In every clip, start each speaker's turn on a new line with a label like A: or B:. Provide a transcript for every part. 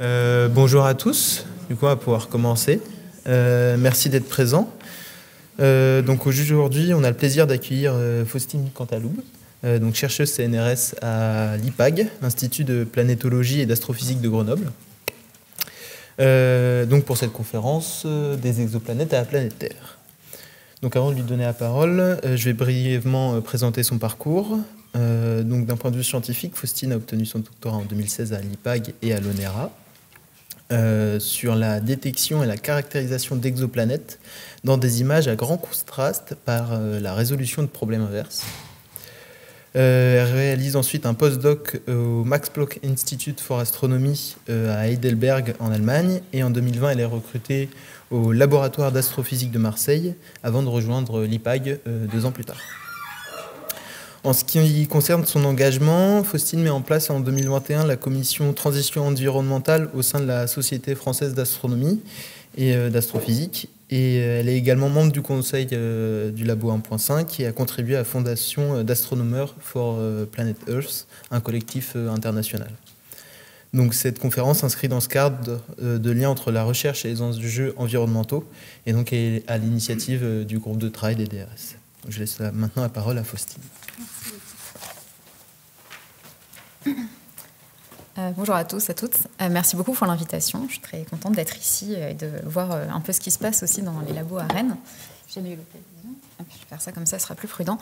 A: Bonjour à tous, du coup on va pouvoir commencer. Merci d'être présents. Donc aujourd'hui on a le plaisir d'accueillir Faustine Cantaloube, donc chercheuse CNRS à l'IPAG, l'Institut de planétologie et d'astrophysique de Grenoble. Donc pour cette conférence des exoplanètes à la planète Terre. Donc avant de lui donner la parole, je vais brièvement présenter son parcours. Donc d'un point de vue scientifique, Faustine a obtenu son doctorat en 2016 à l'IPAG et à l'ONERA sur la détection et la caractérisation d'exoplanètes dans des images à grand contraste par la résolution de problèmes inverses. Elle réalise ensuite un postdoc au Max Planck Institute for Astronomy à Heidelberg en Allemagne, et en 2020 elle est recrutée au laboratoire d'astrophysique de Marseille avant de rejoindre l'IPAG 2 ans plus tard. En ce qui concerne son engagement, Faustine met en place en 2021 la commission transition environnementale au sein de la Société française d'astronomie et d'astrophysique, et elle est également membre du conseil du Labo 1.5 qui a contribué à la fondation d'Astronomers for Planet Earth, un collectif international. Donc cette conférence s'inscrit dans ce cadre de lien entre la recherche et les enjeux environnementaux, et donc est à l'initiative du groupe de travail des DRS. Je laisse maintenant la parole à Faustine.
B: Bonjour à tous, à toutes. Merci beaucoup pour l'invitation. Je suis très contente d'être ici et de voir un peu ce qui se passe aussi dans les labos à Rennes. J'ai jamais eu l'occasion. Je vais faire ça comme ça, ce sera plus prudent.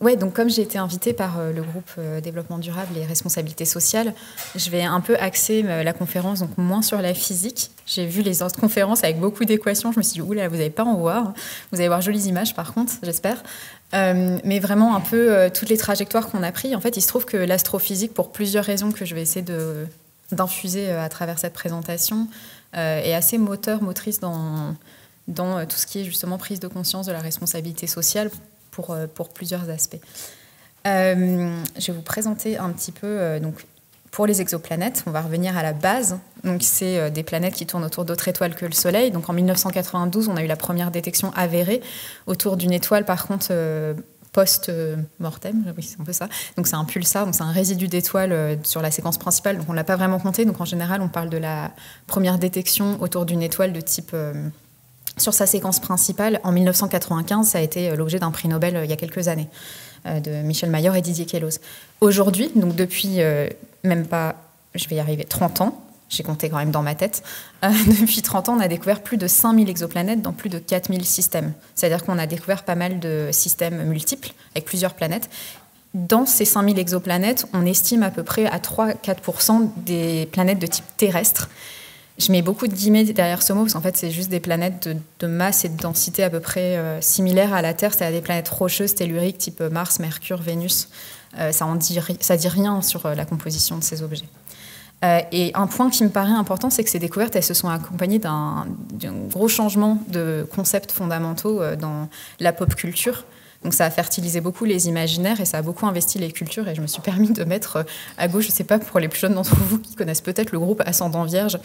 B: Ouais, donc comme j'ai été invitée par le groupe Développement durable et responsabilité sociale, je vais un peu axer la conférence donc moins sur la physique. J'ai vu les autres conférences avec beaucoup d'équations. Je me suis dit, oula, vous n'allez pas en voir. Vous allez voir jolies images par contre, j'espère. Mais vraiment un peu toutes les trajectoires qu'on a prises. En fait, il se trouve que l'astrophysique, pour plusieurs raisons que je vais essayer d'infuser à travers cette présentation, est assez motrice dans tout ce qui est justement prise de conscience de la responsabilité sociale pour plusieurs aspects. Je vais vous présenter un petit peu, donc, pour les exoplanètes, on va revenir à la base. Donc, c'est des planètes qui tournent autour d'autres étoiles que le Soleil. Donc, en 1992, on a eu la première détection avérée autour d'une étoile, par contre, post-mortem, oui, c'est un peu ça. Donc, c'est un pulsar, donc c'est un résidu d'étoile sur la séquence principale. Donc, on ne l'a pas vraiment compté. Donc, en général, on parle de la première détection autour d'une étoile de type... sur sa séquence principale, en 1995, ça a été l'objet d'un prix Nobel il y a quelques années, de Michel Mayor et Didier Queloz. Aujourd'hui, donc depuis même pas, je vais y arriver, 30 ans, j'ai compté quand même dans ma tête, depuis 30 ans, on a découvert plus de 5000 exoplanètes dans plus de 4000 systèmes. C'est-à-dire qu'on a découvert pas mal de systèmes multiples, avec plusieurs planètes. Dans ces 5000 exoplanètes, on estime à peu près à 3-4% des planètes de type terrestre. Je mets beaucoup de guillemets derrière ce mot, parce qu'en fait, c'est juste des planètes de masse et de densité à peu près similaires à la Terre, c'est-à-dire des planètes rocheuses, telluriques, type Mars, Mercure, Vénus. Ça dit rien sur la composition de ces objets. Et un point qui me paraît important, c'est que ces découvertes, elles se sont accompagnées d'un gros changement de concepts fondamentaux dans la pop culture. Donc ça a fertilisé beaucoup les imaginaires et ça a beaucoup investi les cultures. Et je me suis permis de mettre à gauche, je ne sais pas, pour les plus jeunes d'entre vous qui connaissent peut-être le groupe Ascendant Vierge,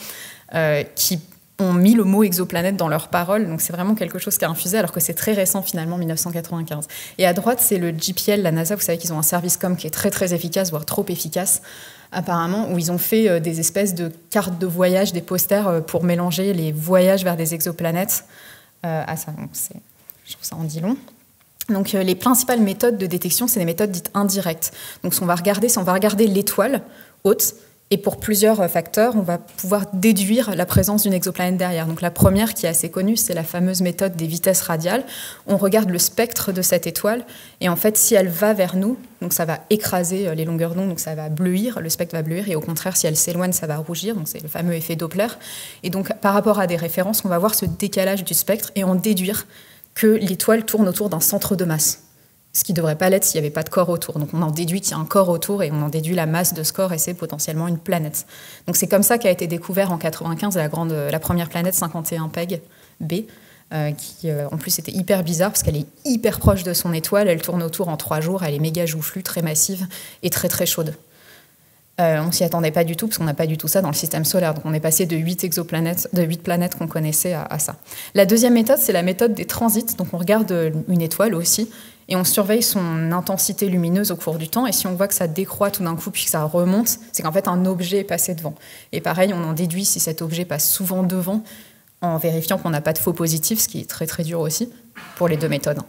B: qui ont mis le mot exoplanète dans leurs paroles. Donc c'est vraiment quelque chose qui a infusé, alors que c'est très récent finalement, 1995. Et à droite, c'est le JPL, la NASA. Vous savez qu'ils ont un service com qui est très très efficace, voire trop efficace apparemment, où ils ont fait des espèces de cartes de voyage, des posters pour mélanger les voyages vers des exoplanètes. Ça, donc je trouve ça en dit long. Donc, les principales méthodes de détection, c'est des méthodes dites indirectes. Donc, on va regarder l'étoile haute, et pour plusieurs facteurs, on va pouvoir déduire la présence d'une exoplanète derrière. Donc, la première, qui est assez connue, c'est la fameuse méthode des vitesses radiales. On regarde le spectre de cette étoile, et en fait, si elle va vers nous, donc ça va écraser les longueurs d'onde, donc ça va bleuir, le spectre va bleuir, et au contraire, si elle s'éloigne, ça va rougir, donc c'est le fameux effet Doppler. Et donc, par rapport à des références, on va voir ce décalage du spectre et en déduire que l'étoile tourne autour d'un centre de masse, ce qui ne devrait pas l'être s'il n'y avait pas de corps autour. Donc on en déduit qu'il y a un corps autour et on en déduit la masse de ce corps et c'est potentiellement une planète. Donc c'est comme ça qu'a été découvert en 1995 la première planète 51 PEG B, qui en plus était hyper bizarre parce qu'elle est hyper proche de son étoile, elle tourne autour en 3 jours, elle est méga joufflue, très massive et très très chaude. On ne s'y attendait pas du tout, parce qu'on n'a pas du tout ça dans le système solaire. Donc on est passé de 8 planètes qu'on connaissait à ça. La deuxième méthode, c'est la méthode des transits. Donc on regarde une étoile aussi, et on surveille son intensité lumineuse au cours du temps. Et si on voit que ça décroît tout d'un coup puis que ça remonte, c'est qu'en fait un objet est passé devant. Et pareil, on en déduit si cet objet passe souvent devant en vérifiant qu'on n'a pas de faux positifs, ce qui est très très dur aussi pour les deux méthodes.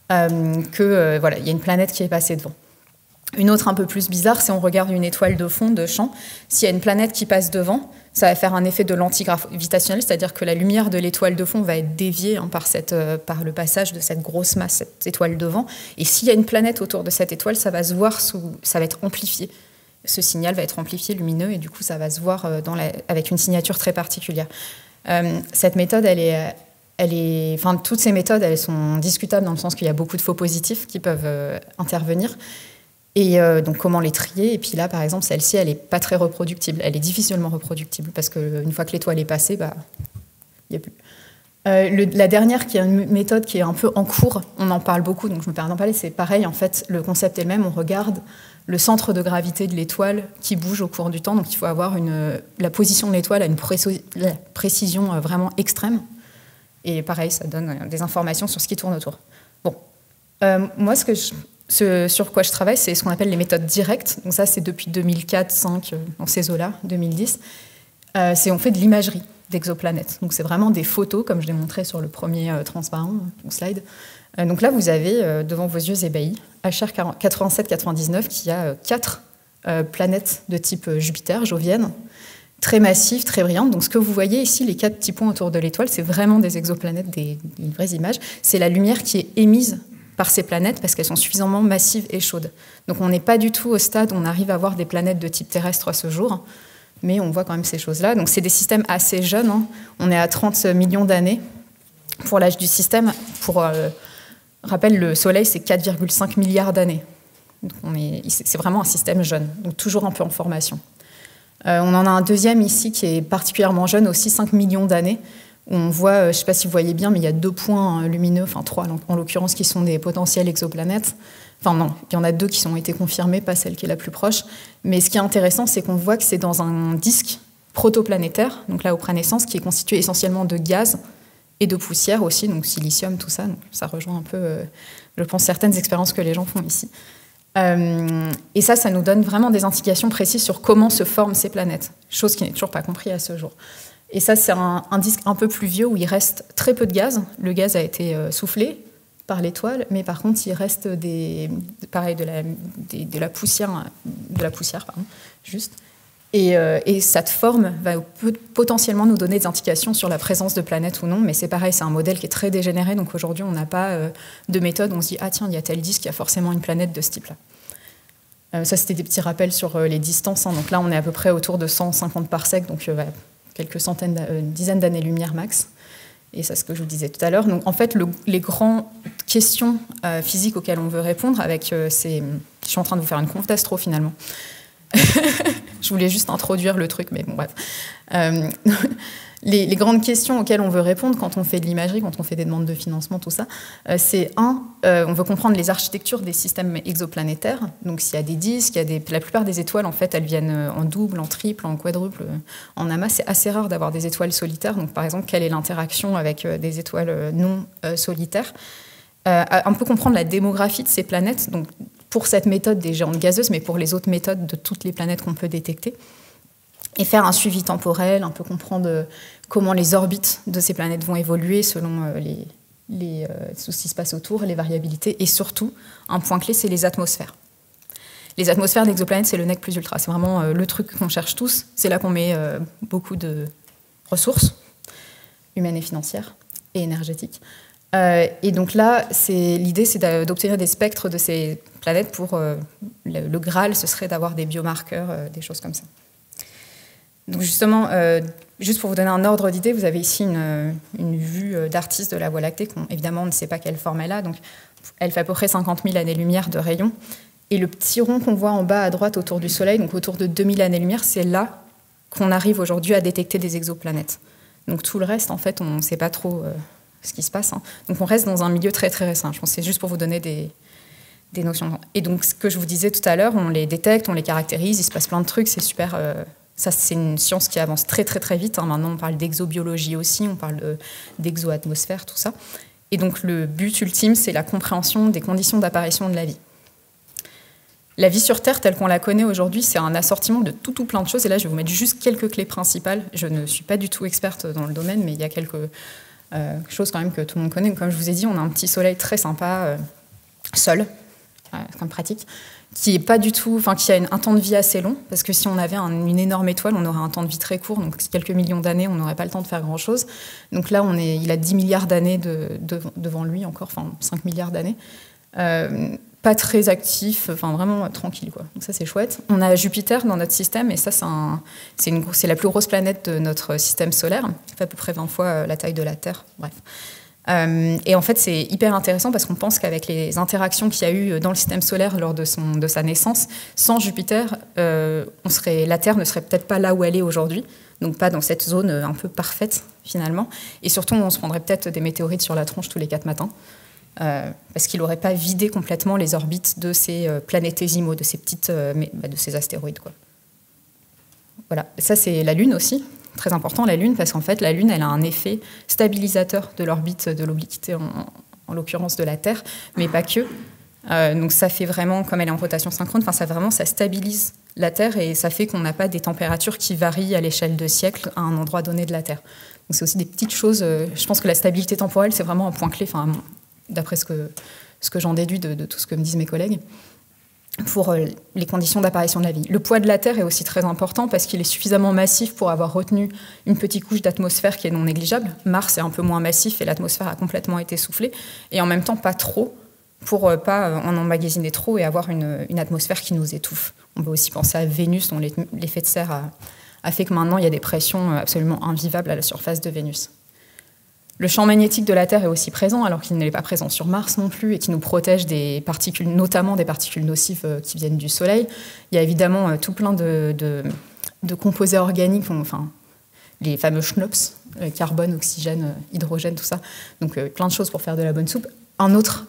B: Voilà, il y a une planète qui est passée devant. Une autre un peu plus bizarre, c'est on regarde une étoile de fond, de champ. S'il y a une planète qui passe devant, ça va faire un effet de l'antigravitationnel, c'est-à-dire que la lumière de l'étoile de fond va être déviée par le passage de cette grosse masse, cette étoile de vent. Et s'il y a une planète autour de cette étoile, ça va se voir, ça va être amplifié. Ce signal va être amplifié, lumineux, et du coup, ça va se voir avec une signature très particulière. Cette méthode, toutes ces méthodes, elles sont discutables dans le sens qu'il y a beaucoup de faux positifs qui peuvent intervenir. Et donc, comment les trier? Et puis là, par exemple, celle-ci, elle n'est pas très reproductible. Elle est difficilement reproductible parce qu'une fois que l'étoile est passée, il n'y a plus. La dernière, qui est une méthode qui est un peu en cours, on en parle beaucoup, donc je me permets d'en parler, c'est pareil, en fait, le concept est le même. On regarde le centre de gravité de l'étoile qui bouge au cours du temps. Donc, il faut avoir la position de l'étoile à une précision vraiment extrême. Et pareil, ça donne des informations sur ce qui tourne autour. Bon, moi, ce sur quoi je travaille, c'est ce qu'on appelle les méthodes directes. Donc ça, c'est depuis 2004-2005, dans ces eaux-là, 2010. On fait de l'imagerie d'exoplanètes. Donc c'est vraiment des photos, comme je l'ai montré sur le premier transparent, au slide. Donc là, vous avez devant vos yeux ébahis HR 8799 qui a 4 planètes de type Jupiter, jovienne, très massives, très brillantes. Donc ce que vous voyez ici, les 4 petits points autour de l'étoile, c'est vraiment des exoplanètes, des vraies images. C'est la lumière qui est émise par ces planètes parce qu'elles sont suffisamment massives et chaudes. Donc on n'est pas du tout au stade où on arrive à voir des planètes de type terrestre à ce jour, mais on voit quand même ces choses-là. Donc c'est des systèmes assez jeunes, hein. On est à 30 millions d'années pour l'âge du système. Pour rappel, le Soleil, c'est 4,5 milliards d'années. C'est vraiment un système jeune, donc toujours un peu en formation. On en a un deuxième ici qui est particulièrement jeune, aussi 5 millions d'années. On voit, je ne sais pas si vous voyez bien, mais il y a 2 points lumineux, enfin 3 en l'occurrence, qui sont des potentielles exoplanètes. Enfin non, il y en a 2 qui ont été confirmées, pas celle qui est la plus proche. Mais ce qui est intéressant, c'est qu'on voit que c'est dans un disque protoplanétaire, donc là au prénaissance, qui est constitué essentiellement de gaz et de poussière aussi, donc silicium, tout ça. Donc ça rejoint un peu, je pense, certaines expériences que les gens font ici. Et ça nous donne vraiment des indications précises sur comment se forment ces planètes, chose qui n'est toujours pas comprise à ce jour. Et ça, c'est un disque un peu plus vieux où il reste très peu de gaz. Le gaz a été soufflé par l'étoile, mais par contre, il reste de la poussière, juste. Et cette forme va potentiellement nous donner des indications sur la présence de planètes ou non, mais c'est pareil, c'est un modèle qui est très dégénéré, donc aujourd'hui, on n'a pas de méthode où on se dit « Ah tiens, il y a tel disque, il y a forcément une planète de ce type-là ». Ça, c'était des petits rappels sur les distances, hein. Donc là, on est à peu près autour de 150 parsecs, donc quelques dizaines d'années-lumière max. Et c'est ce que je vous disais tout à l'heure. Donc, en fait, les grandes questions physiques auxquelles on veut répondre je suis en train de vous faire une conf d'astro, finalement. Je voulais juste introduire le truc, mais bon, bref. Les grandes questions auxquelles on veut répondre quand on fait de l'imagerie, quand on fait des demandes de financement, tout ça, c'est on veut comprendre les architectures des systèmes exoplanétaires. Donc, s'il y a des disques, la plupart des étoiles, en fait, elles viennent en double, en triple, en quadruple, en amas. C'est assez rare d'avoir des étoiles solitaires. Donc, par exemple, quelle est l'interaction avec des étoiles non solitaires? Un peu comprendre la démographie de ces planètes. Donc, pour cette méthode des géantes gazeuses, mais pour les autres méthodes de toutes les planètes qu'on peut détecter. Et faire un suivi temporel, un peu comprendre comment les orbites de ces planètes vont évoluer selon tout ce qui se passe autour, les variabilités. Et surtout, un point clé, c'est les atmosphères. Les atmosphères d'exoplanètes, c'est le nec plus ultra. C'est vraiment le truc qu'on cherche tous. C'est là qu'on met beaucoup de ressources humaines et financières et énergétiques. Et donc là, l'idée, c'est d'obtenir des spectres de ces planètes pour... le Graal, ce serait d'avoir des biomarqueurs, des choses comme ça. Donc justement, juste pour vous donner un ordre d'idée, vous avez ici une vue d'artiste de la Voie lactée. Évidemment, on ne sait pas quelle forme elle a. Donc, elle fait à peu près 50 000 années-lumière de rayon. Et le petit rond qu'on voit en bas à droite autour du Soleil, donc autour de 2000 années-lumière, c'est là qu'on arrive aujourd'hui à détecter des exoplanètes. Donc tout le reste, en fait, on ne sait pas trop ce qui se passe, hein. Donc on reste dans un milieu très très récent. Je pense que c'est juste pour vous donner des notions. Et donc ce que je vous disais tout à l'heure, on les détecte, on les caractérise, il se passe plein de trucs, c'est super... Ça, c'est une science qui avance très très très vite, hein. Maintenant, on parle d'exobiologie aussi, on parle d'exoatmosphère, tout ça. Et donc le but ultime, c'est la compréhension des conditions d'apparition de la vie. La vie sur Terre, telle qu'on la connaît aujourd'hui, c'est un assortiment de tout plein de choses. Et là, je vais vous mettre juste quelques clés principales. Je ne suis pas du tout experte dans le domaine, mais il y a quelques choses quand même que tout le monde connaît. Comme je vous ai dit, on a un petit soleil très sympa, seul, comme pratique, qui est pas du tout, enfin qui a un temps de vie assez long, parce que si on avait une énorme étoile, on aurait un temps de vie très court, donc quelques millions d'années, on n'aurait pas le temps de faire grand-chose. Donc là, il a 10 milliards d'années devant lui encore, enfin 5 milliards d'années. Pas très actif, enfin vraiment tranquille, quoi. Donc ça, c'est chouette. On a Jupiter dans notre système, et ça, c'est la plus grosse planète de notre système solaire. Ça fait à peu près 20 fois la taille de la Terre. Bref. Et en fait, c'est hyper intéressant parce qu'on pense qu'avec les interactions qu'il y a eu dans le système solaire lors de sa naissance, sans Jupiter, la Terre ne serait peut-être pas là où elle est aujourd'hui, donc pas dans cette zone un peu parfaite, finalement. Et surtout, on se prendrait peut-être des météorites sur la tronche tous les 4 matins. Parce qu'il n'aurait pas vidé complètement les orbites de ces planétésimaux, de ces de ces astéroïdes, quoi. Voilà, ça c'est la Lune aussi, très important la Lune, parce qu'en fait la Lune elle a un effet stabilisateur de l'orbite de l'obliquité, en l'occurrence de la Terre, mais pas que. Donc ça fait vraiment, comme elle est en rotation synchrone, ça stabilise la Terre et ça fait qu'on n'a pas des températures qui varient à l'échelle de siècles à un endroit donné de la Terre. Donc c'est aussi des petites choses. Je pense que la stabilité temporelle c'est vraiment un point clé, d'après ce que j'en déduis de tout ce que me disent mes collègues, pour les conditions d'apparition de la vie. Le poids de la Terre est aussi très important parce qu'il est suffisamment massif pour avoir retenu une petite couche d'atmosphère qui est non négligeable. Mars est un peu moins massif et l'atmosphère a complètement été soufflée, et en même temps pas trop, pour pas en emmagasiner trop et avoir une atmosphère qui nous étouffe. On peut aussi penser à Vénus, dont l'effet de serre a fait que maintenant il y a des pressions absolument invivables à la surface de Vénus. Le champ magnétique de la Terre est aussi présent, alors qu'il n'est pas présent sur Mars non plus, et qui nous protège des particules, notamment des particules nocives qui viennent du Soleil. Il y a évidemment tout plein de composés organiques, les fameux SNOPS, carbone, oxygène, hydrogène, tout ça. Donc plein de choses pour faire de la bonne soupe. Un autre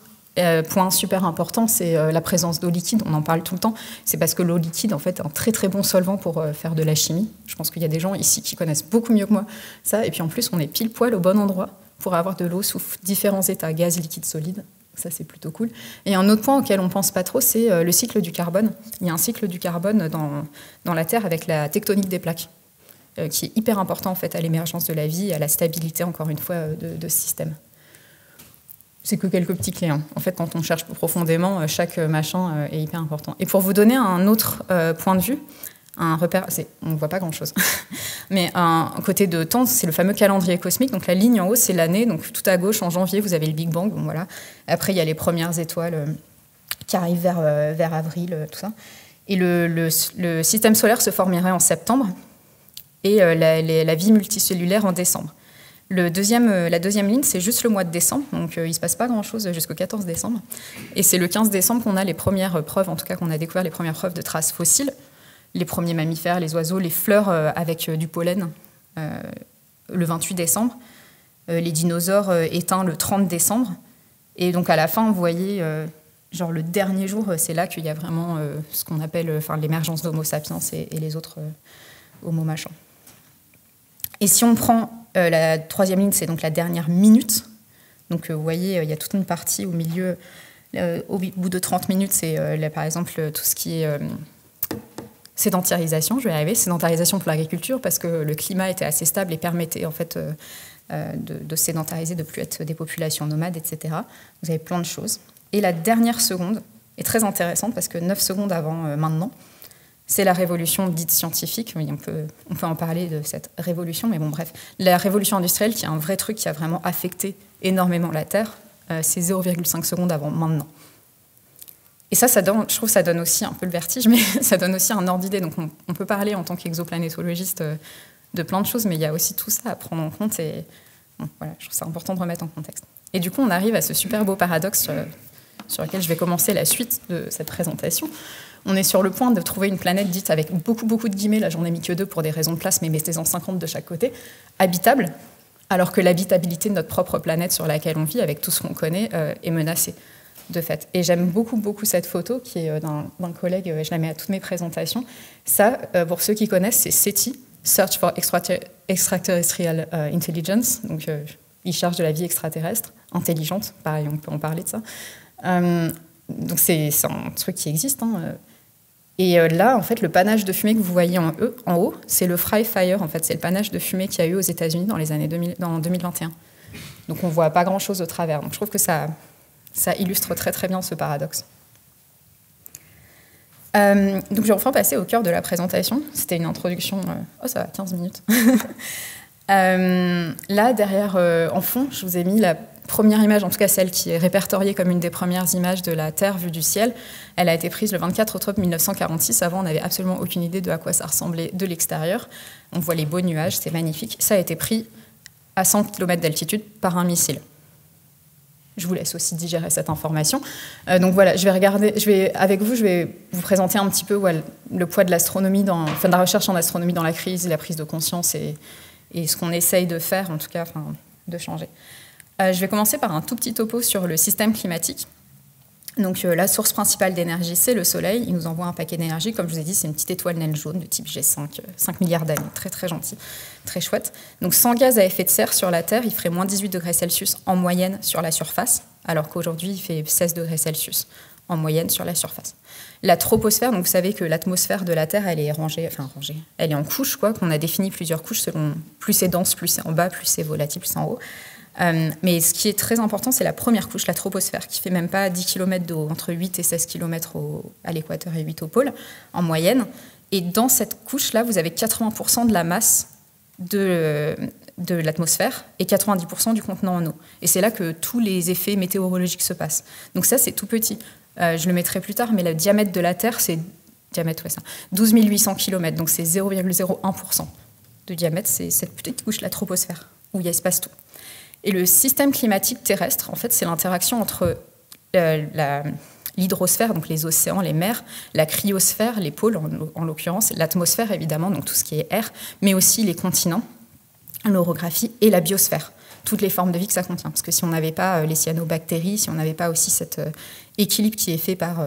B: point super important, c'est la présence d'eau liquide. On en parle tout le temps. C'est parce que l'eau liquide, en fait, est un très très bon solvant pour faire de la chimie. Je pense qu'il y a des gens ici qui connaissent beaucoup mieux que moi ça. Et puis en plus, on est pile poil au bon endroit pour avoir de l'eau sous différents états, gaz, liquide, solide. Ça, c'est plutôt cool. Et un autre point auquel on ne pense pas trop, c'est le cycle du carbone. Il y a un cycle du carbone dans la Terre avec la tectonique des plaques, qui est hyper important en fait, à l'émergence de la vie et à la stabilité, encore une fois, de ce système. C'est que quelques petits clés. En fait, quand on cherche profondément, chaque machin est hyper important. Et pour vous donner un autre point de vue, un repère, on ne voit pas grand-chose, mais un côté de temps, c'est le fameux calendrier cosmique. Donc la ligne en haut, c'est l'année. Donc tout à gauche, en janvier, vous avez le Big Bang. Bon, voilà. Après, il y a les premières étoiles qui arrivent vers avril, tout ça. Et le système solaire se formerait en septembre et la vie multicellulaire en décembre. La deuxième ligne, c'est juste le mois de décembre, donc il ne se passe pas grand-chose jusqu'au 14 décembre. Et c'est le 15 décembre qu'on a les premières preuves, en tout cas qu'on a découvert les premières preuves de traces fossiles, les premiers mammifères, les oiseaux, les fleurs avec du pollen, le 28 décembre, les dinosaures éteints le 30 décembre. Et donc à la fin, vous voyez, genre le dernier jour, c'est là qu'il y a vraiment ce qu'on appelle l'émergence d'Homo sapiens et les autres Homo machins. Et si on prend la troisième ligne, c'est donc la dernière minute. Donc vous voyez, il y a toute une partie au milieu. Au bout de 30 minutes, c'est par exemple tout ce qui est sédentarisation. Je vais y arriver. Sédentarisation pour l'agriculture parce que le climat était assez stable et permettait en fait de sédentariser, de ne plus être des populations nomades, etc. Vous avez plein de choses. Et la dernière seconde est très intéressante parce que 9 secondes avant maintenant, c'est la révolution dite scientifique. Oui, on peut en parler de cette révolution, mais bon, bref. La révolution industrielle, qui est un vrai truc qui a vraiment affecté énormément la Terre, c'est 0,5 secondes avant maintenant. Et ça donne, je trouve que ça donne aussi un peu le vertige, mais ça donne aussi un ordre d'idée. Donc on peut parler en tant qu'exoplanétologiste de plein de choses, mais il y a aussi tout ça à prendre en compte. Et bon, voilà, je trouve ça important de remettre en contexte. Et du coup, on arrive à ce super beau paradoxe sur lequel je vais commencer la suite de cette présentation. On est sur le point de trouver une planète dite avec beaucoup de guillemets, là j'en ai mis que 2 pour des raisons de place, mais mettez-en 50 de chaque côté, habitable, alors que l'habitabilité de notre propre planète sur laquelle on vit, avec tout ce qu'on connaît, est menacée, de fait. Et j'aime beaucoup cette photo, qui est d'un collègue, je la mets à toutes mes présentations. Ça, pour ceux qui connaissent, c'est SETI, Search for Extraterrestrial Intelligence, donc il cherche de la vie extraterrestre, intelligente, pareil, on peut en parler de ça. Donc c'est un truc qui existe. Et là, en fait, le panache de fumée que vous voyez en haut, c'est le Fry Fire, en fait. C'est le panache de fumée qu'il y a eu aux États-Unis dans les années 2021. Donc on ne voit pas grand-chose au travers. Donc je trouve que ça illustre très très bien ce paradoxe. Donc je vais enfin passer au cœur de la présentation. C'était une introduction... Oh, ça va, 15 minutes. Là, derrière, en fond, je vous ai mis la première image, en tout cas celle qui est répertoriée comme une des premières images de la Terre vue du ciel. Elle a été prise le 24 octobre 1946. Avant, on n'avait absolument aucune idée de à quoi ça ressemblait de l'extérieur. On voit les beaux nuages, c'est magnifique. Ça a été pris à 100 km d'altitude par un missile. Je vous laisse aussi digérer cette information. Donc voilà, avec vous, je vais vous présenter un petit peu le poids de l'astronomie, de la recherche en astronomie dans la crise, la prise de conscience et ce qu'on essaye de faire, en tout cas, de changer. Je vais commencer par un tout petit topo sur le système climatique. Donc la source principale d'énergie, c'est le Soleil. Il nous envoie un paquet d'énergie. Comme je vous ai dit, c'est une petite étoile naine jaune de type G5, 5 milliards d'années. Très, très gentil, très chouette. Donc sans gaz à effet de serre sur la Terre, il ferait moins 18 degrés Celsius en moyenne sur la surface, alors qu'aujourd'hui, il fait 16 degrés Celsius en moyenne sur la surface. La troposphère, donc vous savez que l'atmosphère de la Terre, elle est rangée, elle est en couches, qu'on a défini plusieurs couches selon plus c'est dense, plus c'est en bas, plus c'est volatile, plus c'est en haut. Mais ce qui est très important, c'est la première couche, la troposphère, qui fait même pas 10 km d'eau, entre 8 et 16 km à l'équateur et 8 au pôle, en moyenne. Et dans cette couche-là, vous avez 80% de la masse de l'atmosphère et 90% du contenant en eau. Et c'est là que tous les effets météorologiques se passent. Donc ça, c'est tout petit. Je le mettrai plus tard, mais le diamètre de la Terre, c'est 12 800 km, donc c'est 0,01% de diamètre. C'est cette petite couche, la troposphère, où il se passe tout. Et le système climatique terrestre, en fait, c'est l'interaction entre l'hydrosphère, donc les océans, les mers, la cryosphère, les pôles en l'occurrence, l'atmosphère évidemment, donc tout ce qui est air, mais aussi les continents, l'orographie et la biosphère, toutes les formes de vie que ça contient. Parce que si on n'avait pas les cyanobactéries, si on n'avait pas aussi cet équilibre qui est fait par...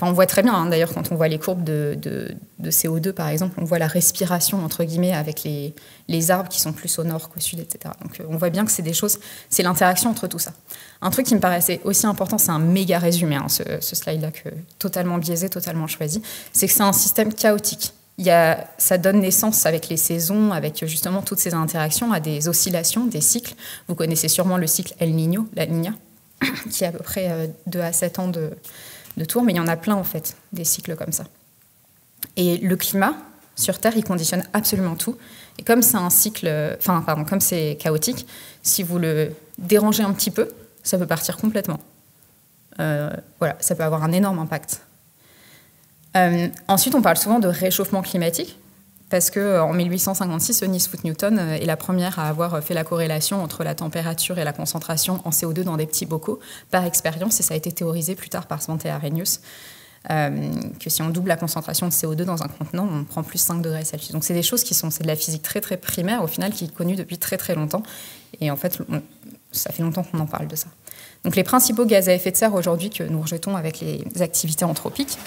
B: on voit très bien, d'ailleurs, quand on voit les courbes de CO2, par exemple, on voit la respiration, entre guillemets, avec les arbres qui sont plus au nord qu'au sud, etc. Donc on voit bien que c'est des choses, c'est l'interaction entre tout ça. Un truc qui me paraissait aussi important, c'est un méga résumé, ce slide-là, totalement biaisé, totalement choisi, c'est que c'est un système chaotique. Ça donne naissance avec les saisons, avec justement toutes ces interactions, à des oscillations, des cycles. Vous connaissez sûrement le cycle El Niño, la Niña, qui est à peu près 2 à 7 ans de tour, mais il y en a plein en fait, des cycles comme ça. Et le climat sur Terre, il conditionne absolument tout. Et comme c'est un cycle, comme c'est chaotique, si vous le dérangez un petit peu, ça peut partir complètement. Ça peut avoir un énorme impact. Ensuite, on parle souvent de réchauffement climatique, parce qu'en 1856, Eunice Foote-Newton est la première à avoir fait la corrélation entre la température et la concentration en CO2 dans des petits bocaux, par expérience, et ça a été théorisé plus tard par Svante Arrhenius, que si on double la concentration de CO2 dans un contenant, on prend plus 5 degrés Celsius. Donc c'est des choses c'est de la physique très très primaire, au final, qui est connue depuis très très longtemps, et en fait, ça fait longtemps qu'on en parle de ça. Donc les principaux gaz à effet de serre aujourd'hui que nous rejetons avec les activités anthropiques,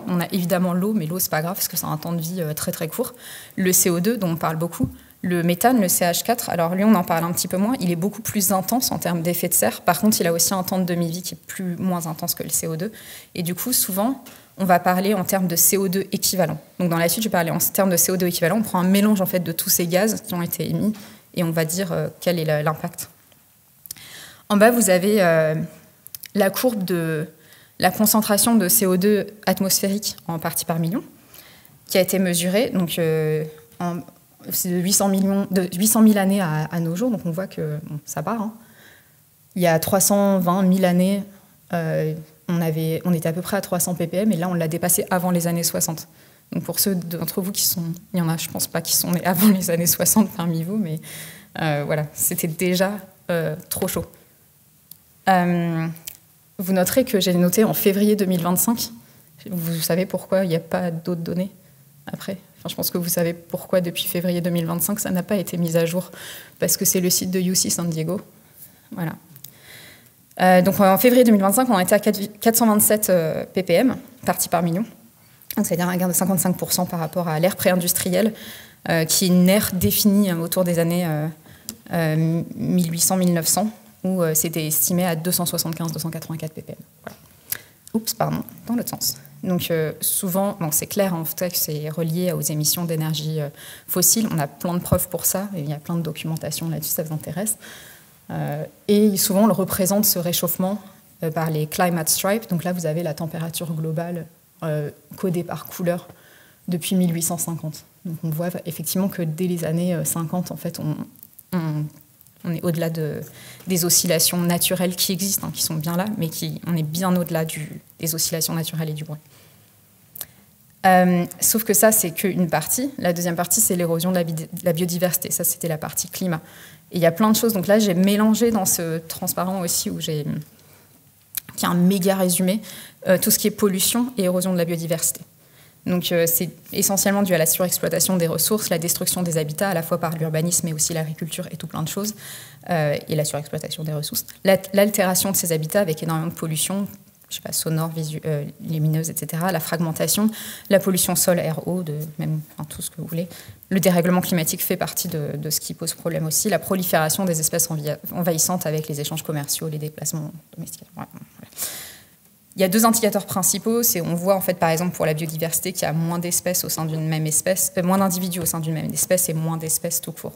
B: on a évidemment l'eau, mais l'eau, c'est pas grave parce que ça a un temps de vie très très court. Le CO2, dont on parle beaucoup. Le méthane, le CH4, alors lui, on en parle un petit peu moins. Il est beaucoup plus intense en termes d'effet de serre. Par contre, il a aussi un temps de demi-vie qui est moins intense que le CO2. Et du coup, souvent, on va parler en termes de CO2 équivalent. Donc dans la suite, je vais parler en termes de CO2 équivalent. On prend un mélange en fait, de tous ces gaz qui ont été émis et on va dire quel est l'impact. En bas, vous avez la courbe de la concentration de CO2 atmosphérique en parties par million, qui a été mesurée, donc c'est de 800 000 années à nos jours, donc on voit que ça part. Hein. Il y a 320 000 années, on était à peu près à 300 ppm, et là on l'a dépassé avant les années 60. Donc pour ceux d'entre vous il y en a, je pense pas, qui sont nés avant les années 60 parmi vous, mais c'était déjà trop chaud. Vous noterez que j'ai noté en février 2025. Vous savez pourquoi il n'y a pas d'autres données après ? Je pense que vous savez pourquoi depuis février 2025, ça n'a pas été mis à jour. Parce que c'est le site de UC San Diego. Voilà. Donc en février 2025, on était à 427 ppm, parties par million. C'est-à-dire un gain de 55% par rapport à l'ère pré-industrielle, qui est une ère définie autour des années 1800-1900. où c'était estimé à 275-284 ppm. Voilà. Oups, pardon, dans l'autre sens. Donc souvent, bon, c'est clair en fait que c'est relié aux émissions d'énergie fossile. On a plein de preuves pour ça, et il y a plein de documentation là-dessus, ça vous intéresse. Et souvent, on le représente, ce réchauffement, par les climate stripes. Donc là, vous avez la température globale codée par couleur depuis 1850. Donc on voit effectivement que dès les années 50, en fait, on est au-delà des oscillations naturelles qui existent, hein, qui sont bien là, mais on est bien au-delà des oscillations naturelles et du bruit. Sauf que ça, c'est qu'une partie. La deuxième partie, c'est l'érosion de la biodiversité. Ça, c'était la partie climat. Et il y a plein de choses. Donc là, j'ai mélangé dans ce transparent aussi, qui est un méga résumé, tout ce qui est pollution et érosion de la biodiversité. Donc c'est essentiellement dû à la surexploitation des ressources, la destruction des habitats, à la fois par l'urbanisme, mais aussi l'agriculture et tout plein de choses, et la surexploitation des ressources. L'altération de ces habitats avec énormément de pollution, je sais pas, sonore, lumineuse, etc. La fragmentation, la pollution sol, air, eau, tout ce que vous voulez. Le dérèglement climatique fait partie de ce qui pose problème aussi. La prolifération des espèces envahissantes avec les échanges commerciaux, les déplacements domestiques. Voilà. Il y a deux indicateurs principaux. On voit en fait, par exemple, pour la biodiversité, qu'il y a moins d'espèces au sein d'une même espèce, moins d'individus au sein d'une même espèce et moins d'espèces tout court.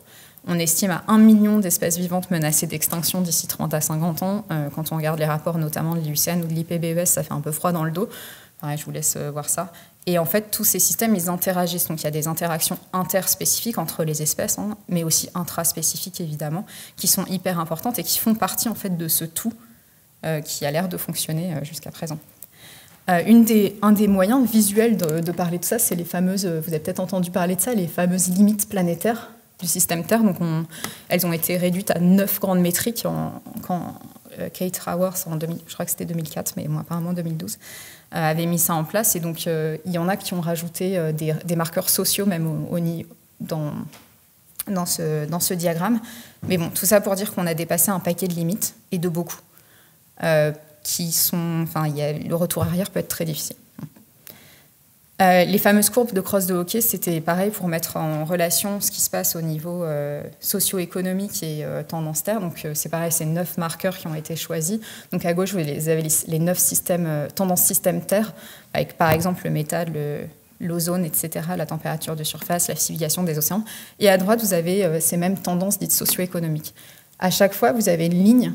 B: On estime à 1 million d'espèces vivantes menacées d'extinction d'ici 30 à 50 ans. Quand on regarde les rapports notamment de l'IUCN ou de l'IPBES, ça fait un peu froid dans le dos. Ouais, je vous laisse voir ça. Et en fait, tous ces systèmes, ils interagissent. Donc il y a des interactions interspécifiques entre les espèces, hein, mais aussi intraspécifiques, évidemment, qui sont hyper importantes et qui font partie en fait de ce tout qui a l'air de fonctionner jusqu'à présent. Un des moyens visuels de parler de ça, c'est les fameuses, vous avez peut-être entendu parler de ça, les fameuses limites planétaires du système Terre. Donc elles ont été réduites à 9 grandes métriques quand Kate Raworth, je crois que c'était 2004, mais bon, apparemment 2012, avait mis ça en place. Et donc il y en a qui ont rajouté des marqueurs sociaux même dans ce diagramme. Mais bon, tout ça pour dire qu'on a dépassé un paquet de limites, et de beaucoup. Le retour arrière peut être très difficile. Les fameuses courbes de Cross de Hawkes, c'était pareil pour mettre en relation ce qui se passe au niveau socio-économique et tendance Terre. Donc c'est pareil, c'est 9 marqueurs qui ont été choisis. Donc à gauche, vous avez les 9 tendances système Terre, avec par exemple le métal, l'ozone, etc., la température de surface, la civilisation des océans. Et à droite, vous avez ces mêmes tendances dites socio-économiques. À chaque fois, vous avez une ligne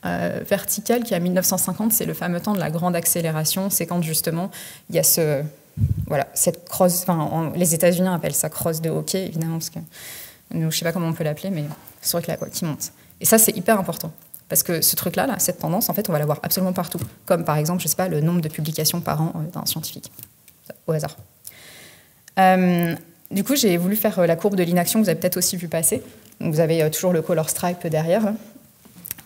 B: verticale qui, à 1950, c'est le fameux temps de la grande accélération. C'est quand, justement, il y a cette cross... les États-Unis appellent ça cross de Hawkes, évidemment, parce que je ne sais pas comment on peut l'appeler, mais c'est vrai que là, qui monte. Et ça, c'est hyper important. Parce que ce truc-là, cette tendance, en fait, on va la voir absolument partout. Comme, par exemple, je ne sais pas, le nombre de publications par an d'un scientifique. Au hasard. Du coup, j'ai voulu faire la courbe de l'inaction, que vous avez peut-être aussi vu passer. Donc, vous avez toujours le color stripe derrière, là.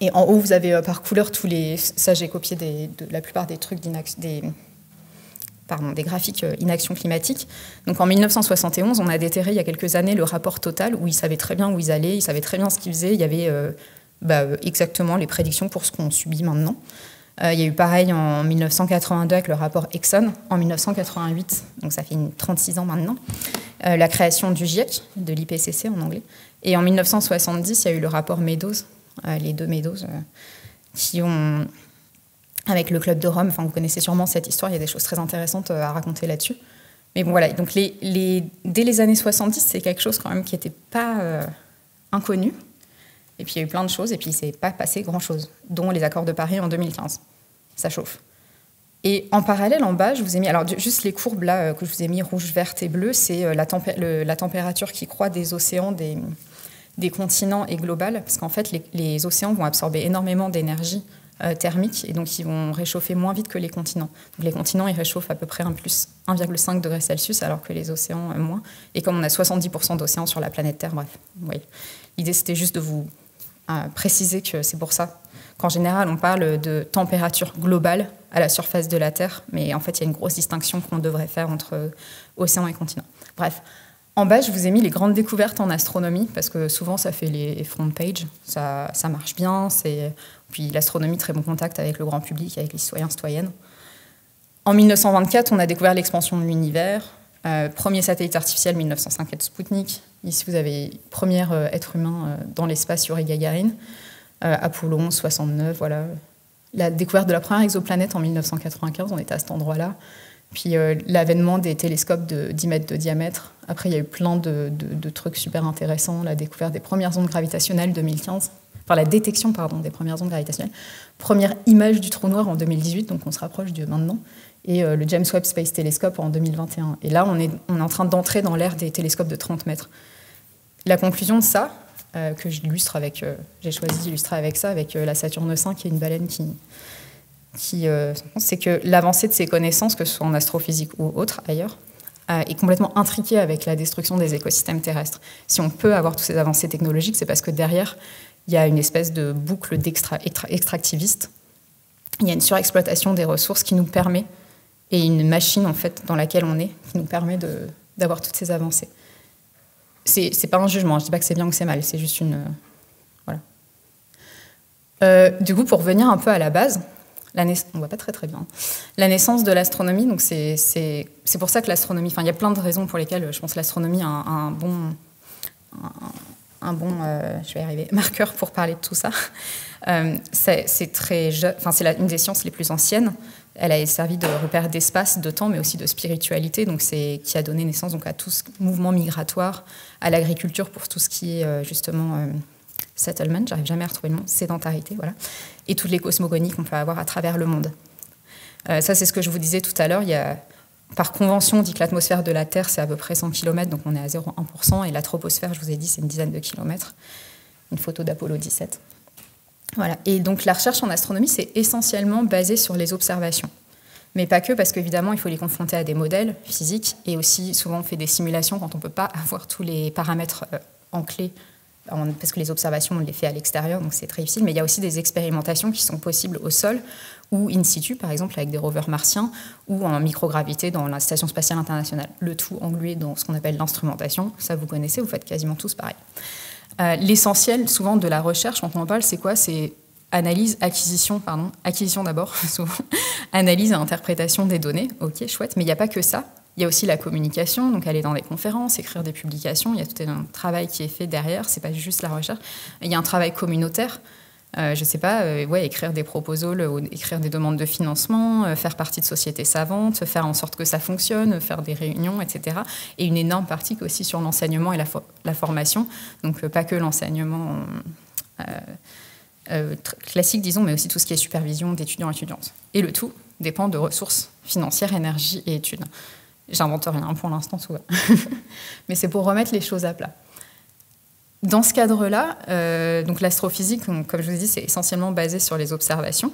B: Et en haut, vous avez par couleur tous les... Ça, j'ai copié de la plupart des trucs des graphiques inaction climatique. Donc en 1971, on a déterré il y a quelques années le rapport Total, où ils savaient très bien où ils allaient, ils savaient très bien ce qu'ils faisaient. Il y avait exactement les prédictions pour ce qu'on subit maintenant. Il y a eu pareil en 1982 avec le rapport Exxon, en 1988, donc ça fait 36 ans maintenant, la création du GIEC, de l'IPCC en anglais. Et en 1970, il y a eu le rapport Meadows, les deux Meadows, qui ont, avec le Club de Rome, vous connaissez sûrement cette histoire, il y a des choses très intéressantes à raconter là-dessus. Mais bon, voilà, donc dès les années 70, c'est quelque chose quand même qui n'était pas inconnu. Et puis il y a eu plein de choses, et puis il ne s'est pas passé grand-chose, dont les accords de Paris en 2015. Ça chauffe. Et en parallèle, en bas, je vous ai mis, alors juste les courbes là que je vous ai mis rouge, verte et bleu, c'est la température qui croît des océans, des continents et globale, parce qu'en fait, les océans vont absorber énormément d'énergie thermique, et donc ils vont réchauffer moins vite que les continents. Donc les continents, ils réchauffent à peu près 1,5 degrés Celsius, alors que les océans, moins. Et comme on a 70% d'océans sur la planète Terre, bref. Oui. L'idée, c'était juste de vous préciser que c'est pour ça qu'en général, on parle de température globale à la surface de la Terre, mais en fait, il y a une grosse distinction qu'on devrait faire entre océans et continents. Bref. En bas, je vous ai mis les grandes découvertes en astronomie, parce que souvent, ça fait les front pages, ça marche bien. Puis l'astronomie, très bon contact avec le grand public, avec les citoyens, citoyennes. En 1924, on a découvert l'expansion de l'univers. Premier satellite artificiel, 1905, Spoutnik. Ici, vous avez premier être humain dans l'espace, Yuri Gagarin. Apollo 11, 69, voilà. La découverte de la première exoplanète en 1995, on était à cet endroit-là. Puis l'avènement des télescopes de 10 mètres de diamètre. Après, il y a eu plein de trucs super intéressants. La découverte des premières ondes gravitationnelles 2015. Enfin, la détection, pardon, des premières ondes gravitationnelles. Première image du trou noir en 2018, donc on se rapproche de maintenant. Et le James Webb Space Telescope en 2021. Et là, on est en train d'entrer dans l'ère des télescopes de 30 mètres. La conclusion de ça, que j'illustre avec... j'ai choisi d'illustrer avec ça, avec la Saturne V, qui est une baleine c'est que l'avancée de ces connaissances, que ce soit en astrophysique ou autre, ailleurs, est complètement intriquée avec la destruction des écosystèmes terrestres. Si on peut avoir toutes ces avancées technologiques, c'est parce que derrière, il y a une espèce de boucle extractiviste. Il y a une surexploitation des ressources qui nous permet, et une machine en fait dans laquelle on est, qui nous permet d'avoir toutes ces avancées. C'est pas un jugement, je dis pas que c'est bien ou que c'est mal, c'est juste une... voilà. Du coup, pour revenir un peu à la base, on voit pas très bien. La naissance de l'astronomie, donc c'est pour ça que l'astronomie... Enfin, il y a plein de raisons pour lesquelles je pense que l'astronomie a un bon je vais y arriver, marqueur pour parler de tout ça. C'est très jeune, enfin, c'est une des sciences les plus anciennes. Elle a servi de repère d'espace, de temps, mais aussi de spiritualité, donc qui a donné naissance donc, à tout ce mouvement migratoire, à l'agriculture pour tout ce qui est justement settlement, j'arrive jamais à retrouver le mot, sédentarité, voilà, et toutes les cosmogonies qu'on peut avoir à travers le monde. Ça, c'est ce que je vous disais tout à l'heure. Par convention, on dit que l'atmosphère de la Terre, c'est à peu près 100 km, donc on est à 0,1%, et la troposphère, je vous ai dit, c'est une dizaine de kilomètres. Une photo d'Apollo 17. Voilà. Et donc la recherche en astronomie, c'est essentiellement basé sur les observations. Mais pas que, parce qu'évidemment, il faut les confronter à des modèles physiques, et aussi, souvent, on fait des simulations quand on ne peut pas avoir tous les paramètres en clé, parce que les observations, on les fait à l'extérieur, donc c'est très difficile. Mais il y a aussi des expérimentations qui sont possibles au sol, ou in situ, par exemple, avec des rovers martiens, ou en microgravité dans la Station spatiale internationale. Le tout englué dans ce qu'on appelle l'instrumentation. Ça, vous connaissez, vous faites quasiment tous pareil. L'essentiel, souvent, de la recherche, quand on en parle, c'est quoi? C'est acquisition d'abord, souvent, analyse et interprétation des données. Ok, chouette, mais il n'y a pas que ça. Il y a aussi la communication, donc aller dans des conférences, écrire des publications. Il y a tout un travail qui est fait derrière, c'est pas juste la recherche. Il y a un travail communautaire. Je ne sais pas, écrire des proposals, écrire des demandes de financement, faire partie de sociétés savantes, faire en sorte que ça fonctionne, faire des réunions, etc. Et une énorme partie aussi sur l'enseignement et la formation. Donc pas que l'enseignement classique, disons, mais aussi tout ce qui est supervision d'étudiants et étudiantes. Et le tout dépend de ressources financières, énergie et études. J'invente rien pour l'instant, tout va. Mais c'est pour remettre les choses à plat. Dans ce cadre-là, donc l'astrophysique, comme je vous ai dit, c'est essentiellement basé sur les observations,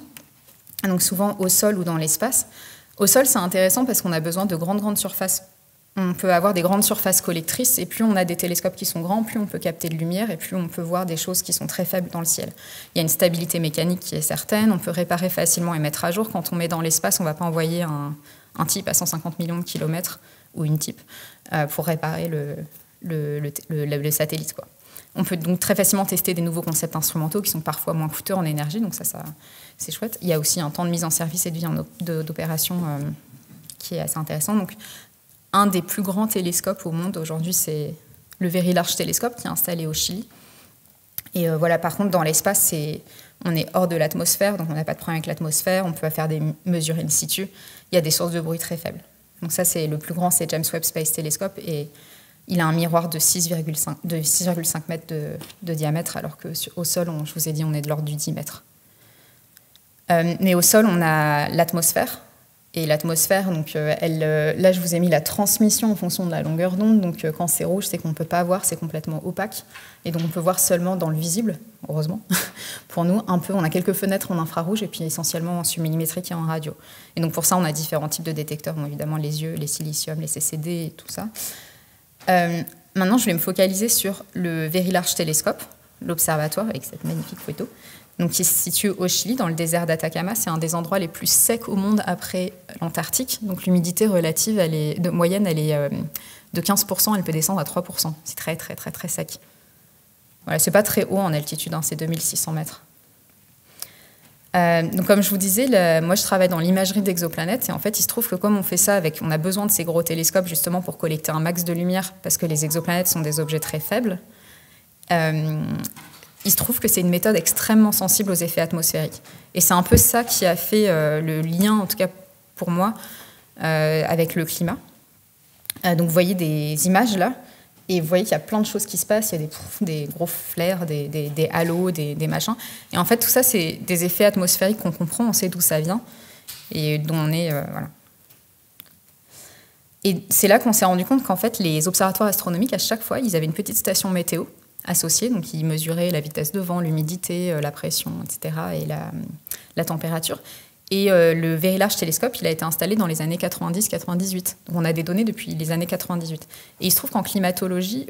B: donc souvent au sol ou dans l'espace. Au sol, c'est intéressant parce qu'on a besoin de grandes surfaces. On peut avoir des grandes surfaces collectrices, et plus on a des télescopes qui sont grands, plus on peut capter de lumière, et plus on peut voir des choses qui sont très faibles dans le ciel. Il y a une stabilité mécanique qui est certaine, on peut réparer facilement et mettre à jour. Quand on met dans l'espace, on ne va pas envoyer un type à 150 millions de kilomètres, ou une type, pour réparer le satellite, quoi. On peut donc très facilement tester des nouveaux concepts instrumentaux qui sont parfois moins coûteux en énergie, donc ça c'est chouette. Il y a aussi un temps de mise en service et de vie d'opération qui est assez intéressant. Donc, un des plus grands télescopes au monde aujourd'hui, c'est le Very Large Telescope qui est installé au Chili. Et voilà, par contre, dans l'espace, on est hors de l'atmosphère, donc on n'a pas de problème avec l'atmosphère, on peut faire des mesures in situ. Il y a des sources de bruit très faibles. Donc ça, c'est le plus grand, c'est James Webb Space Telescope, et il a un miroir de 6,5 mètres de diamètre, alors qu'au sol, je vous ai dit, on est de l'ordre du 10 mètres. Mais au sol, on a l'atmosphère. Et l'atmosphère, donc, là, je vous ai mis la transmission en fonction de la longueur d'onde. Donc, quand c'est rouge, c'est qu'on ne peut pas voir, c'est complètement opaque. Et donc, on peut voir seulement dans le visible, heureusement. Pour nous, un peu, on a quelques fenêtres en infrarouge et puis essentiellement en submillimétrique et en radio. Et donc, pour ça, on a différents types de détecteurs. Bon, évidemment, les yeux, les silicium, les CCD et tout ça. Maintenant, je vais me focaliser sur le Very Large Telescope, l'observatoire, avec cette magnifique photo, donc, qui se situe au Chili, dans le désert d'Atacama. C'est un des endroits les plus secs au monde après l'Antarctique. Donc, l'humidité relative, moyenne, elle est de 15%, elle peut descendre à 3%. C'est très, très, très, très sec. Voilà, c'est pas très haut en altitude, c'est 2600 mètres. Donc, comme je vous disais, moi je travaille dans l'imagerie d'exoplanètes, et en fait il se trouve que comme on fait ça on a besoin de ces gros télescopes justement pour collecter un max de lumière, parce que les exoplanètes sont des objets très faibles. il se trouve que c'est une méthode extrêmement sensible aux effets atmosphériques. Et c'est un peu ça qui a fait le lien, en tout cas pour moi, avec le climat. Donc vous voyez des images là, et vous voyez qu'il y a plein de choses qui se passent. Il y a des gros flares, des halos, des machins. Et en fait, tout ça, c'est des effets atmosphériques qu'on comprend, on sait d'où ça vient, et dont on est... voilà. Et c'est là qu'on s'est rendu compte qu'en fait, les observatoires astronomiques, à chaque fois, ils avaient une petite station météo associée, donc ils mesuraient la vitesse de vent, l'humidité, la pression, etc., et la température. Et le Very Large Telescope, il a été installé dans les années 90-98. Donc on a des données depuis les années 98. Et il se trouve qu'en climatologie,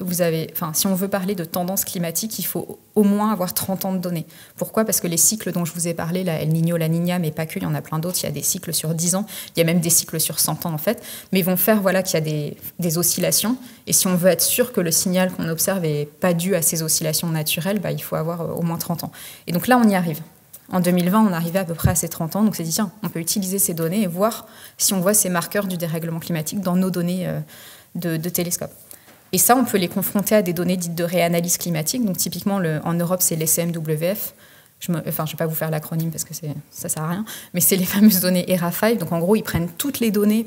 B: si on veut parler de tendance climatique, il faut au moins avoir 30 ans de données. Pourquoi ? Parce que les cycles dont je vous ai parlé, la El Niño, la Niña, mais pas que, il y en a plein d'autres. Il y a des cycles sur 10 ans, il y a même des cycles sur 100 ans en fait. Mais ils vont faire qu'il y a des oscillations. Et si on veut être sûr que le signal qu'on observe n'est pas dû à ces oscillations naturelles, il faut avoir au moins 30 ans. Et donc là, on y arrive. En 2020, on arrivait à peu près à ces 30 ans, donc on s'est dit, tiens, on peut utiliser ces données et voir si on voit ces marqueurs du dérèglement climatique dans nos données de télescope. Et ça, on peut les confronter à des données dites de réanalyse climatique. Donc typiquement, en Europe, c'est l'ECMWF. Je ne vais pas vous faire l'acronyme parce que ça ne sert à rien, mais c'est les fameuses données ERA5. Donc en gros, ils prennent toutes les données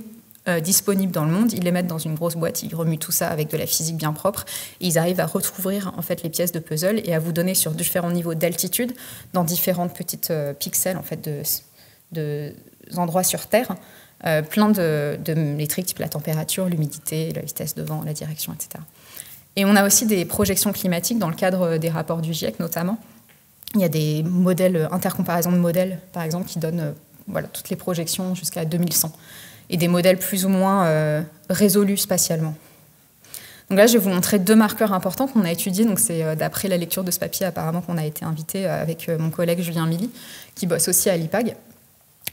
B: disponibles dans le monde, ils les mettent dans une grosse boîte, ils remuent tout ça avec de la physique bien propre, et ils arrivent à recouvrir en fait les pièces de puzzle et à vous donner sur différents niveaux d'altitude, dans différentes petites pixels en fait de endroits sur Terre, plein de métriques type la température, l'humidité, la vitesse de vent, la direction, etc. Et on a aussi des projections climatiques dans le cadre des rapports du GIEC notamment. Il y a des modèles, intercomparaison de modèles par exemple, qui donnent toutes les projections jusqu'à 2100. Et des modèles plus ou moins résolus spatialement. Donc là, je vais vous montrer 2 marqueurs importants qu'on a étudiés. Donc c'est d'après la lecture de ce papier, apparemment, qu'on a été invité avec mon collègue Julien Milly, qui bosse aussi à l'IPAG.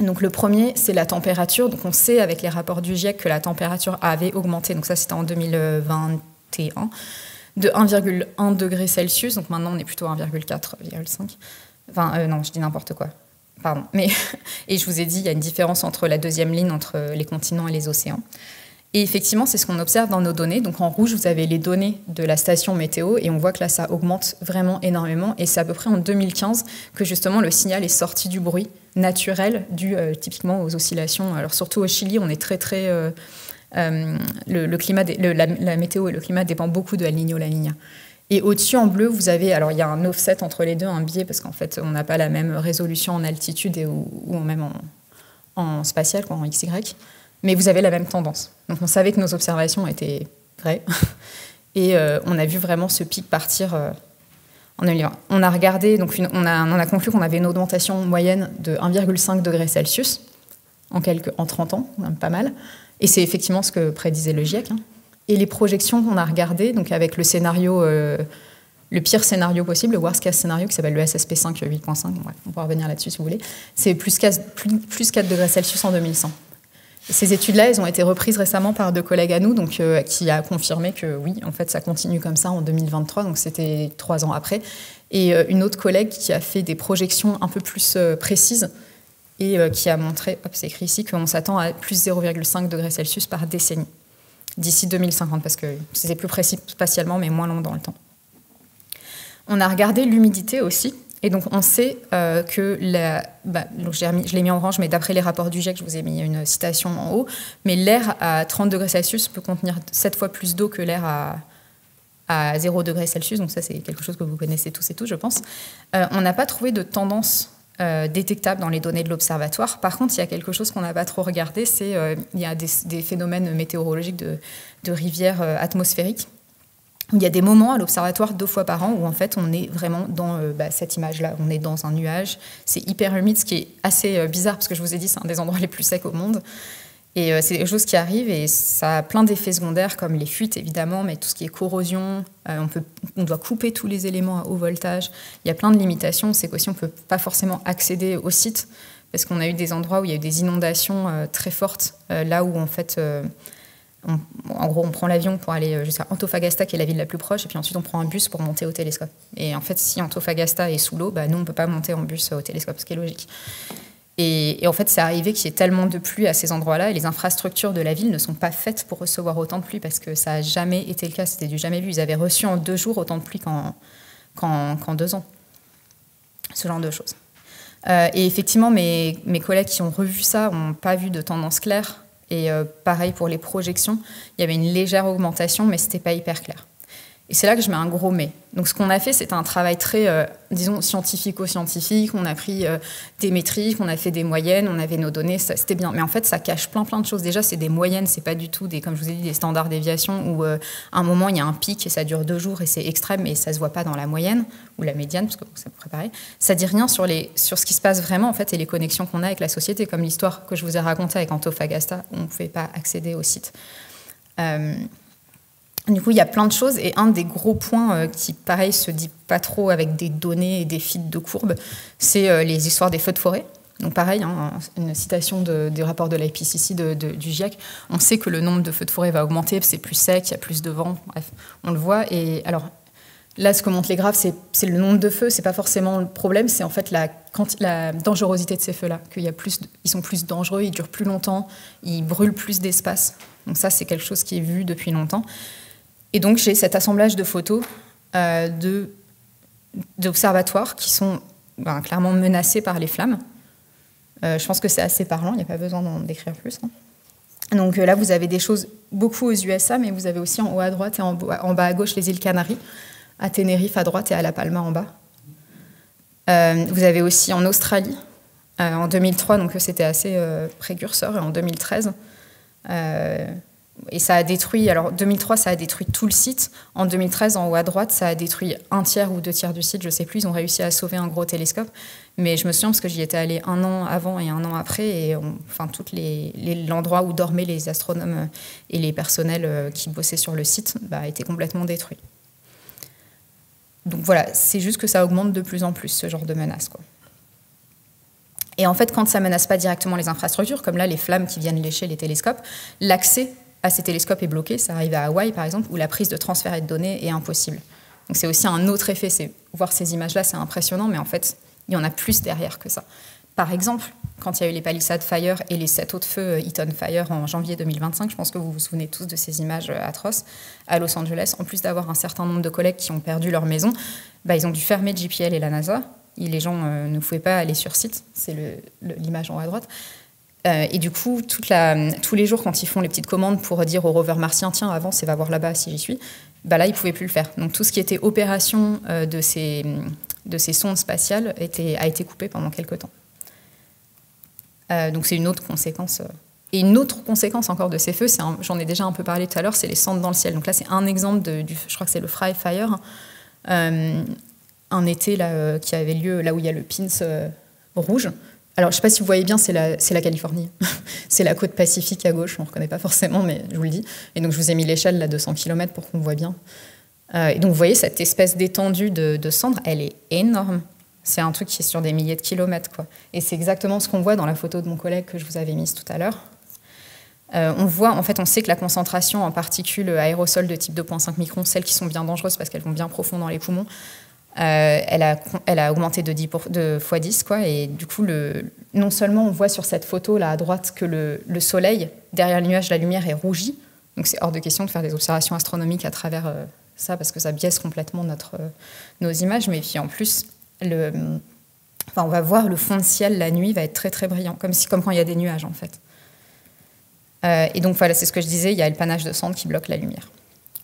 B: Donc le premier, c'est la température. Donc on sait avec les rapports du GIEC que la température avait augmenté. Donc ça, c'était en 2021, de 1,1 degré Celsius. Donc maintenant, on est plutôt à 1,4,5. Enfin, non, je dis n'importe quoi. Pardon. Et je vous ai dit, il y a une différence entre la deuxième ligne, entre les continents et les océans. Et effectivement, c'est ce qu'on observe dans nos données. Donc en rouge, vous avez les données de la station météo, et on voit que là, ça augmente vraiment énormément. Et c'est à peu près en 2015 que justement le signal est sorti du bruit naturel dû typiquement aux oscillations. Alors surtout au Chili, on est très... le climat, la météo et le climat dépendent beaucoup de El Niño, la Niña. Et au-dessus, en bleu, vous avez... Alors, il y a un offset entre les deux, un biais, parce qu'en fait, on n'a pas la même résolution en altitude ou même en spatial, en XY. Mais vous avez la même tendance. Donc, on savait que nos observations étaient vraies. Et on a vu vraiment ce pic partir en 2020. On a regardé... Donc, on a conclu qu'on avait une augmentation moyenne de 1,5 degré Celsius en 30 ans, quand même pas mal. Et c'est effectivement ce que prédisait le GIEC, Et les projections qu'on a regardées, donc avec le scénario, le pire scénario possible, le worst case scénario, qui s'appelle le SSP5 8.5, on pourra revenir là-dessus si vous voulez, c'est plus 4 degrés Celsius en 2100. Et ces études-là, elles ont été reprises récemment par 2 collègues à nous, donc, qui a confirmé que oui, en fait, ça continue comme ça en 2023, donc c'était 3 ans après. Et une autre collègue qui a fait des projections un peu plus précises et qui a montré, c'est écrit ici, qu'on s'attend à plus 0,5 degrés Celsius par décennie. D'ici 2050, parce que c'est plus précis spatialement, mais moins long dans le temps. On a regardé l'humidité aussi, et donc on sait que je l'ai mis en orange, mais d'après les rapports du GIEC, je vous ai mis une citation en haut, mais l'air à 30 degrés Celsius peut contenir 7 fois plus d'eau que l'air à 0 degrés Celsius, donc ça c'est quelque chose que vous connaissez tous et toutes, je pense. On n'a pas trouvé de tendance détectable dans les données de l'observatoire. Par contre, il y a quelque chose qu'on n'a pas trop regardé, c'est il y a des phénomènes météorologiques de rivières atmosphériques. Il y a des moments à l'observatoire 2 fois par an où en fait on est vraiment dans cette image-là. On est dans un nuage, c'est hyper humide, ce qui est assez bizarre parce que je vous ai dit c'est un des endroits les plus secs au monde. Et c'est des choses qui arrivent et ça a plein d'effets secondaires comme les fuites évidemment, mais tout ce qui est corrosion, on doit couper tous les éléments à haut voltage. Il y a plein de limitations, c'est qu'aussi on ne peut pas forcément accéder au site parce qu'on a eu des endroits où il y a eu des inondations très fortes, là où en fait, en gros on prend l'avion pour aller jusqu'à Antofagasta qui est la ville la plus proche et puis ensuite on prend un bus pour monter au télescope. Et en fait si Antofagasta est sous l'eau, nous on ne peut pas monter en bus au télescope, ce qui est logique. Et en fait, c'est arrivé qu'il y ait tellement de pluie à ces endroits-là et les infrastructures de la ville ne sont pas faites pour recevoir autant de pluie parce que ça n'a jamais été le cas, c'était du jamais vu. Ils avaient reçu en 2 jours autant de pluie qu'en 2 ans. ce genre de choses. Et effectivement, mes collègues qui ont revu ça n'ont pas vu de tendance claire. Et pareil pour les projections, il y avait une légère augmentation, mais ce n'était pas hyper clair. Et c'est là que je mets un gros mais. Donc ce qu'on a fait, c'était un travail très, disons, scientifico-scientifique. On a pris des métriques, on a fait des moyennes, on avait nos données, c'était bien. Mais en fait, ça cache plein de choses. Déjà, c'est des moyennes, c'est pas du tout, comme je vous ai dit, des standards déviation où à un moment, il y a un pic et ça dure 2 jours et c'est extrême et ça se voit pas dans la moyenne ou la médiane, parce que c'est à peu près pareil. Ça dit rien sur ce qui se passe vraiment, en fait, et les connexions qu'on a avec la société, comme l'histoire que je vous ai racontée avec Antofagasta, où on ne pouvait pas accéder au site. Du coup, il y a plein de choses, et un des gros points qui, pareil, se dit pas trop avec des données et des feeds de courbes, c'est les histoires des feux de forêt. Donc pareil, hein, une citation du rapport de l'IPCC du GIEC, on sait que le nombre de feux de forêt va augmenter, c'est plus sec, il y a plus de vent, bref, on le voit. Et alors, là, ce que montrent les graphes, c'est le nombre de feux, c'est pas forcément le problème, c'est en fait la dangerosité de ces feux-là, ils sont plus dangereux, ils durent plus longtemps, ils brûlent plus d'espace. Donc ça, c'est quelque chose qui est vu depuis longtemps. Et donc, j'ai cet assemblage de photos d'observatoires qui sont clairement menacés par les flammes. Je pense que c'est assez parlant, il n'y a pas besoin d'en décrire plus. Hein. Donc là, vous avez des choses beaucoup aux USA, mais vous avez aussi en haut à droite et en bas à gauche les îles Canaries, à Tenerife à droite et à La Palma en bas. Vous avez aussi en Australie, en 2003, donc c'était assez précurseur, et en 2013... et ça a détruit, alors 2003, ça a détruit tout le site. En 2013, en haut à droite, ça a détruit 1/3 ou 2/3 du site, je ne sais plus. Ils ont réussi à sauver un gros télescope. Mais je me souviens parce que j'y étais allée 1 an avant et 1 an après. Et tout l'endroit où dormaient les astronomes et les personnels qui bossaient sur le site a été complètement détruit. Donc voilà, c'est juste que ça augmente de plus en plus, ce genre de menace, quoi. Et en fait, quand ça ne menace pas directement les infrastructures, comme là, les flammes qui viennent lécher les télescopes, l'accès à ces télescopes est bloqué. Ça arrive à Hawaï, par exemple, où la prise de transfert et de données est impossible. Donc c'est aussi un autre effet. Voir ces images-là, c'est impressionnant, mais en fait, il y en a plus derrière que ça. Par exemple, quand il y a eu les Palisades Fire et les 7 autres feux Eaton Fire en janvier 2025, je pense que vous vous souvenez tous de ces images atroces, à Los Angeles, en plus d'avoir un certain nombre de collègues qui ont perdu leur maison, ils ont dû fermer JPL et la NASA. Et les gens ne pouvaient pas aller sur site. C'est l'image en haut à droite. Et du coup, tous les jours, quand ils font les petites commandes pour dire au rover martien, tiens, avance et va voir là-bas si j'y suis, là, ils ne pouvaient plus le faire. Donc tout ce qui était opération de ces sondes spatiales a été coupé pendant quelques temps. Donc c'est une autre conséquence. Et une autre conséquence encore de ces feux, j'en ai déjà un peu parlé tout à l'heure, c'est les cendres dans le ciel. Donc là, c'est un exemple je crois que c'est le Fry Fire, un été là, qui avait lieu là où il y a le pins rouge. Alors, je ne sais pas si vous voyez bien, c'est la Californie. C'est la côte pacifique à gauche, on ne reconnaît pas forcément, mais je vous le dis. Et donc, je vous ai mis l'échelle, là, 200 km pour qu'on voit bien. Et donc, vous voyez, cette espèce d'étendue de cendres, elle est énorme. C'est un truc qui est sur des milliers de kilomètres, quoi. Et c'est exactement ce qu'on voit dans la photo de mon collègue que je vous avais mise tout à l'heure. On sait que la concentration en particules aérosols de type 2,5 microns, celles qui sont bien dangereuses parce qu'elles vont bien profond dans les poumons, elle a augmenté de x10, quoi. Et du coup, non seulement on voit sur cette photo là à droite que le soleil, derrière le nuage, la lumière est rougie. Donc c'est hors de question de faire des observations astronomiques à travers ça parce que ça biaise complètement nos images. Mais puis en plus, on va voir le fond de ciel la nuit va être très très brillant, comme quand il y a des nuages en fait. Et donc voilà, c'est ce que je disais, il y a le panache de cendres qui bloque la lumière.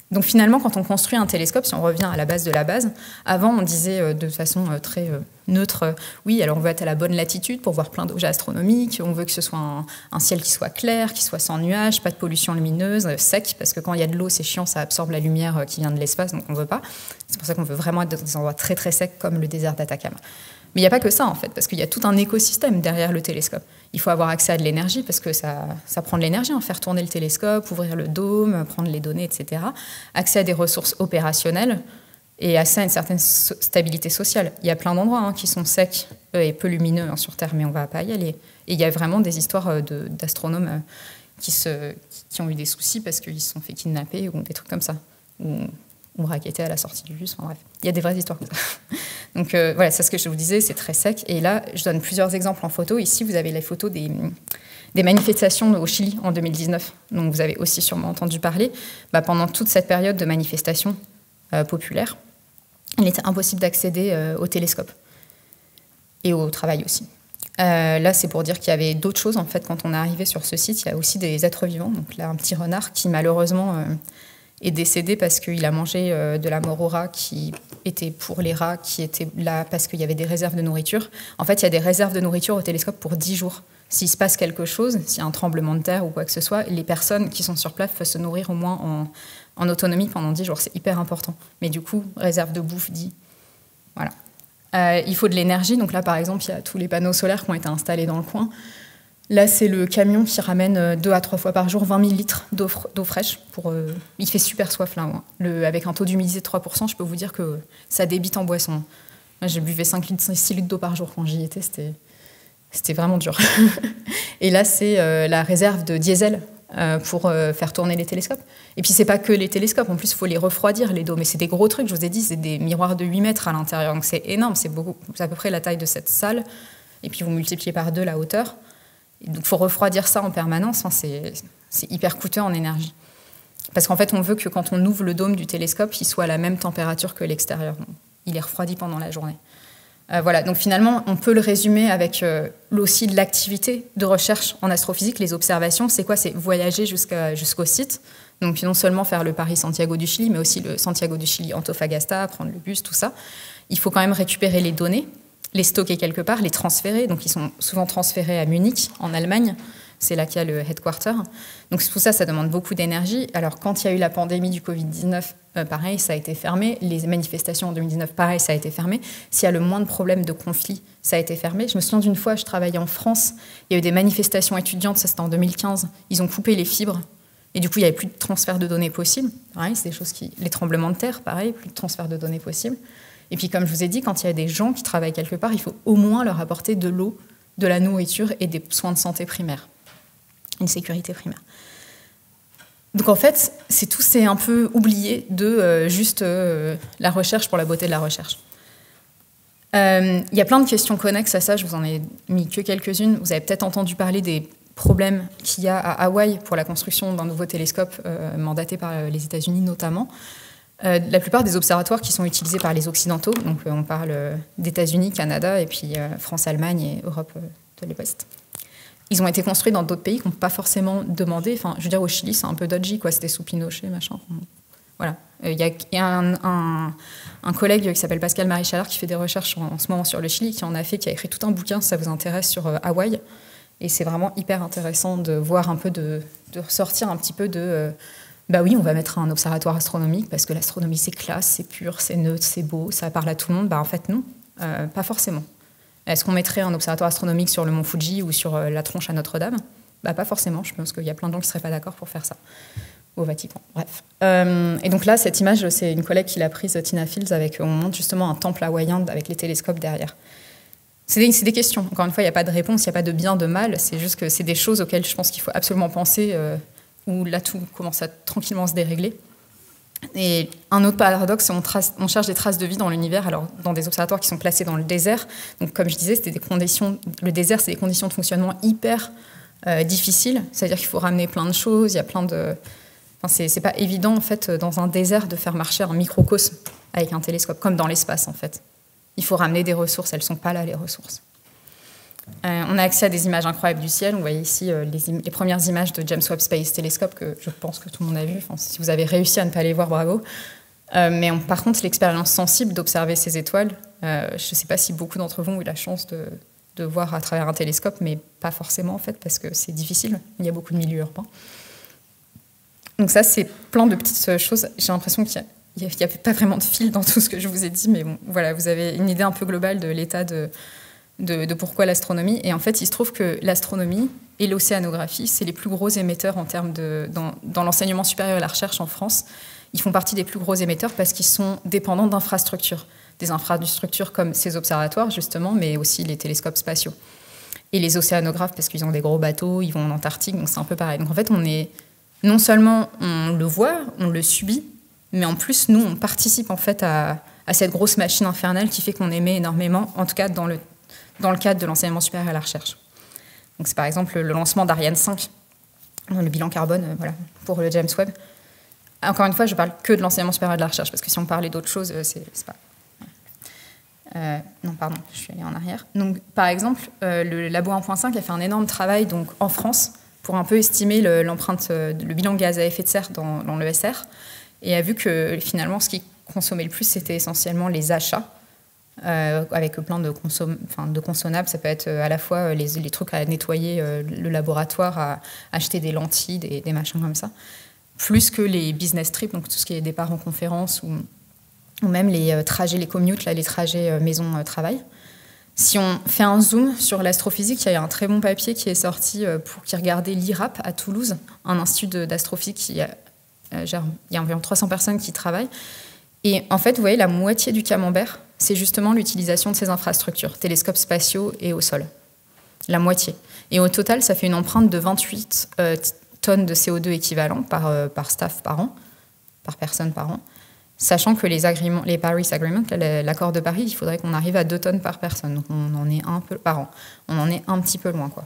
B: Donc finalement, quand on construit un télescope, si on revient à la base de la base, avant on disait de façon très neutre, oui, alors on veut être à la bonne latitude pour voir plein d'objets astronomiques, on veut que ce soit un ciel qui soit clair, qui soit sans nuages, pas de pollution lumineuse, sec, parce que quand il y a de l'eau, c'est chiant, ça absorbe la lumière qui vient de l'espace, donc on ne veut pas. C'est pour ça qu'on veut vraiment être dans des endroits très très secs comme le désert d'Atacama. Mais il n'y a pas que ça, en fait, parce qu'il y a tout un écosystème derrière le télescope. Il faut avoir accès à de l'énergie, parce que ça prend de l'énergie, faire tourner le télescope, ouvrir le dôme, prendre les données, etc. Accès à des ressources opérationnelles et accès à une certaine stabilité sociale. Il y a plein d'endroits qui sont secs et peu lumineux sur Terre, mais on ne va pas y aller. Et il y a vraiment des histoires d'astronomes qui ont eu des soucis parce qu'ils se sont fait kidnapper ou des trucs comme ça. Ou raquettés à la sortie du bus. Bref, il y a des vraies histoires comme ça. Donc voilà, c'est ce que je vous disais, c'est très sec. Et là, je donne plusieurs exemples en photo. Ici, vous avez les photos des manifestations au Chili en 2019, dont vous avez aussi sûrement entendu parler. Pendant toute cette période de manifestations populaires, il était impossible d'accéder au télescope. et au travail aussi. Là, c'est pour dire qu'il y avait d'autres choses. En fait, quand on est arrivé sur ce site, il y a aussi des êtres vivants. Donc là, un petit renard qui, malheureusement, est décédé parce qu'il a mangé de la mort aux rats qui était pour les rats, qui étaient là parce qu'il y avait des réserves de nourriture. En fait, il y a des réserves de nourriture au télescope pour 10 jours. S'il se passe quelque chose, s'il y a un tremblement de terre ou quoi que ce soit, les personnes qui sont sur place peuvent se nourrir au moins en autonomie pendant 10 jours. C'est hyper important. Mais du coup, réserve de bouffe dit. Voilà. Il faut de l'énergie. Donc là, par exemple, il y a tous les panneaux solaires qui ont été installés dans le coin. Là, c'est le camion qui ramène 2 à 3 fois par jour 20 000 litres d'eau fraîche. Il fait super soif, là. Avec un taux d'humidité de 3%, je peux vous dire que ça débite en boisson. Moi, j'ai buvais 6 litres d'eau par jour quand j'y étais. C'était vraiment dur. Et là, c'est la réserve de diesel pour faire tourner les télescopes. Et puis, c'est pas que les télescopes. En plus, il faut les refroidir, les dos. Mais c'est des gros trucs, je vous ai dit. C'est des miroirs de 8 mètres à l'intérieur. Donc, c'est énorme. C'est à peu près la taille de cette salle. Et puis, vous multipliez par 2 la hauteur. Et donc, il faut refroidir ça en permanence. C'est hyper coûteux en énergie. Parce qu'en fait, on veut que quand on ouvre le dôme du télescope, il soit à la même température que l'extérieur. Il est refroidi pendant la journée. Voilà, donc finalement, on peut le résumer avec aussi de l'activité de recherche en astrophysique, les observations. C'est quoi? C'est voyager jusqu'au site. Donc non seulement faire le Paris-Santiago du Chili, mais aussi le Santiago du Chili-Antofagasta, prendre le bus, tout ça. Il faut quand même récupérer les données, les stocker quelque part, les transférer. Donc ils sont souvent transférés à Munich, en Allemagne. C'est là qu'il y a le headquarter. Donc tout ça, ça demande beaucoup d'énergie. Alors quand il y a eu la pandémie du Covid-19, pareil, ça a été fermé. Les manifestations en 2019, pareil, ça a été fermé. S'il y a le moins de problèmes de conflit, ça a été fermé. Je me souviens d'une fois, je travaillais en France, il y a eu des manifestations étudiantes, ça c'était en 2015. Ils ont coupé les fibres et du coup, il n'y avait plus de transfert de données possible. Pareil, c'est des choses les tremblements de terre, pareil, plus de transfert de données possible. Et puis comme je vous ai dit, quand il y a des gens qui travaillent quelque part, il faut au moins leur apporter de l'eau, de la nourriture et des soins de santé primaires. Une sécurité primaire. Donc en fait, c'est un peu oublié de juste la recherche pour la beauté de la recherche. Il y a plein de questions connexes à ça, je vous en ai mis que quelques-unes. Vous avez peut-être entendu parler des problèmes qu'il y a à Hawaï pour la construction d'un nouveau télescope mandaté par les États-Unis notamment. La plupart des observatoires qui sont utilisés par les Occidentaux, donc on parle d'États-Unis, Canada, et puis France, Allemagne et Europe de l'Ouest. Ils ont été construits dans d'autres pays qui n'ont pas forcément demandé. Enfin, je veux dire, au Chili, c'est un peu dodgy, quoi. C'était sous Pinochet, machin. Voilà. Il y a un collègue qui s'appelle Pascal Marie-Chalard qui fait des recherches en ce moment sur le Chili, qui a écrit tout un bouquin, si ça vous intéresse, sur Hawaï. Et c'est vraiment hyper intéressant de voir un peu, de ressortir un petit peu de... bah oui, on va mettre un observatoire astronomique parce que l'astronomie, c'est classe, c'est pur, c'est neutre, c'est beau, ça parle à tout le monde. Bah en fait, non, pas forcément. Est-ce qu'on mettrait un observatoire astronomique sur le mont Fuji ou sur la tronche à Notre-Dame? Bah, pas forcément, je pense qu'il y a plein de gens qui ne seraient pas d'accord pour faire ça au Vatican. Bref. Et donc là, cette image, c'est une collègue qui l'a prise, Tina Fields, on montre justement un temple hawaïen avec les télescopes derrière. C'est des questions. Encore une fois, il n'y a pas de réponse, il n'y a pas de bien, de mal. C'est juste que c'est des choses auxquelles je pense qu'il faut absolument penser, où là, tout commence à tranquillement se dérégler. Et un autre paradoxe, on cherche des traces de vie dans l'univers, alors dans des observatoires qui sont placés dans le désert. Donc, comme je disais, le désert, c'est des conditions de fonctionnement hyper difficiles. C'est-à-dire qu'il faut ramener plein de choses, il y a plein de... Enfin, c'est pas évident, en fait, dans un désert, de faire marcher un microcosme avec un télescope, comme dans l'espace, en fait. Il faut ramener des ressources, elles ne sont pas là, les ressources. On a accès à des images incroyables du ciel. Vous voyez ici les premières images de James Webb Space Telescope que je pense que tout le monde a vu. Enfin, si vous avez réussi à ne pas les voir, bravo. Mais par contre, l'expérience sensible d'observer ces étoiles, je ne sais pas si beaucoup d'entre vous ont eu la chance de voir à travers un télescope, mais pas forcément en fait, parce que c'est difficile. Il y a beaucoup de milieux urbains. Donc ça, c'est plein de petites choses. J'ai l'impression qu'il n'y avait pas vraiment de fil dans tout ce que je vous ai dit, mais bon, voilà, vous avez une idée un peu globale de l'état de pourquoi l'astronomie. Et en fait, il se trouve que l'astronomie et l'océanographie, c'est les plus gros émetteurs en termes dans l'enseignement supérieur et la recherche en France. Ils font partie des plus gros émetteurs parce qu'ils sont dépendants d'infrastructures. Des infrastructures comme ces observatoires, justement, mais aussi les télescopes spatiaux. Et les océanographes, parce qu'ils ont des gros bateaux, ils vont en Antarctique, donc c'est un peu pareil. Donc en fait, non seulement on le voit, on le subit, mais en plus, nous, on participe en fait à cette grosse machine infernale qui fait qu'on émet énormément, en tout cas dans le cadre de l'enseignement supérieur et la recherche. Donc c'est par exemple le lancement d'Ariane 5, le bilan carbone pour le James Webb. Encore une fois, je parle que de l'enseignement supérieur et de la recherche, parce que si on parlait d'autres choses, c'est pas... Non, pardon, je suis allée en arrière. Donc, par exemple, le Labo 1.5 a fait un énorme travail donc, en France pour un peu estimer l'empreinte, le bilan de gaz à effet de serre dans l'ESR, et a vu que finalement, ce qui consommait le plus, c'était essentiellement les achats, avec plein de consommables. Ça peut être à la fois les trucs à nettoyer le laboratoire, à acheter des lentilles, des machins comme ça, plus que les business trips, donc tout ce qui est départ en conférence ou même les trajets, les commutes, là, les trajets maison-travail. Si on fait un zoom sur l'astrophysique, il y a un très bon papier qui est sorti qui regardait l'IRAP à Toulouse, un institut d'astrophysique. Il y a environ 300 personnes qui travaillent. Et en fait, vous voyez, la moitié du camembert, c'est justement l'utilisation de ces infrastructures, télescopes spatiaux et au sol. La moitié. Et au total, ça fait une empreinte de 28 tonnes de CO2 équivalent par staff par an, par personne par an. Sachant que les Paris Agreement, l'accord de Paris, il faudrait qu'on arrive à 2 tonnes par personne. Donc on en est un peu par an. On en est un petit peu loin, quoi.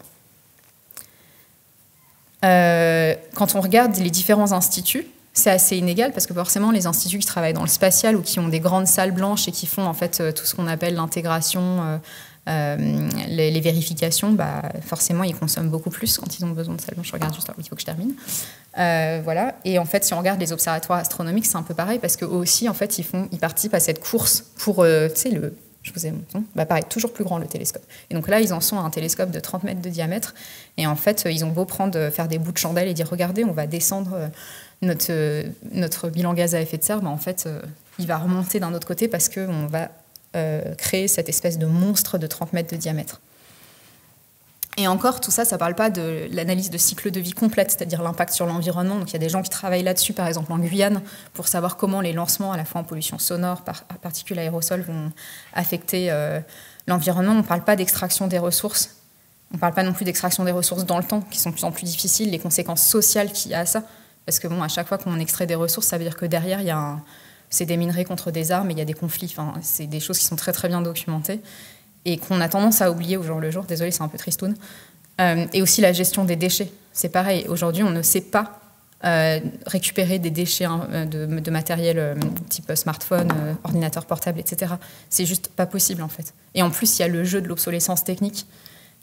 B: Quand on regarde les différents instituts, c'est assez inégal parce que forcément, les instituts qui travaillent dans le spatial ou qui ont des grandes salles blanches et qui font en fait tout ce qu'on appelle l'intégration, les vérifications, forcément, ils consomment beaucoup plus quand ils ont besoin de salles blanches. Je regarde juste, il faut que je termine. Voilà. Et en fait, si on regarde les observatoires astronomiques, c'est un peu pareil parce qu'eux aussi, en fait, ils participent à cette course pour, je vous ai montré, pareil, toujours plus grand le télescope. Et donc là, ils en sont à un télescope de 30 mètres de diamètre. Et en fait, ils ont beau faire des bouts de chandelle et dire, regardez, on va descendre notre bilan gaz à effet de serre, en fait, il va remonter d'un autre côté parce qu'on va créer cette espèce de monstre de 30 mètres de diamètre. Et encore, tout ça, ça ne parle pas de l'analyse de cycle de vie complète, c'est-à-dire l'impact sur l'environnement. Donc il y a des gens qui travaillent là-dessus, par exemple en Guyane, pour savoir comment les lancements, à la fois en pollution sonore, particules aérosols, vont affecter l'environnement. On ne parle pas d'extraction des ressources. On ne parle pas non plus d'extraction des ressources dans le temps, qui sont de plus en plus difficiles, les conséquences sociales qu'il y a à ça. Parce que à chaque fois qu'on extrait des ressources, ça veut dire que derrière, c'est des minerais contre des armes et il y a des conflits. Enfin, c'est des choses qui sont très très bien documentées et qu'on a tendance à oublier au jour le jour. Désolée, c'est un peu tristoun. Et aussi la gestion des déchets. C'est pareil. Aujourd'hui, on ne sait pas récupérer des déchets de matériel type smartphone, ordinateur portable, etc. C'est juste pas possible, en fait. Et en plus, il y a le jeu de l'obsolescence technique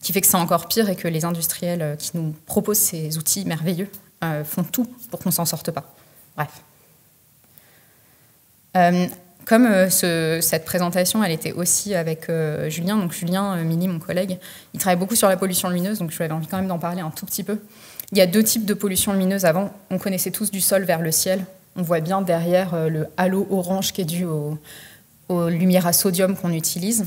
B: qui fait que c'est encore pire et que les industriels qui nous proposent ces outils merveilleux font tout pour qu'on ne s'en sorte pas. Bref. Comme cette présentation, elle était aussi avec Julien. Donc Julien Mini, mon collègue, il travaille beaucoup sur la pollution lumineuse, donc j'avais envie quand même d'en parler un tout petit peu. Il y a 2 types de pollution lumineuse. Avant, on connaissait tous du sol vers le ciel. On voit bien derrière le halo orange qui est dû aux lumières à sodium qu'on utilise.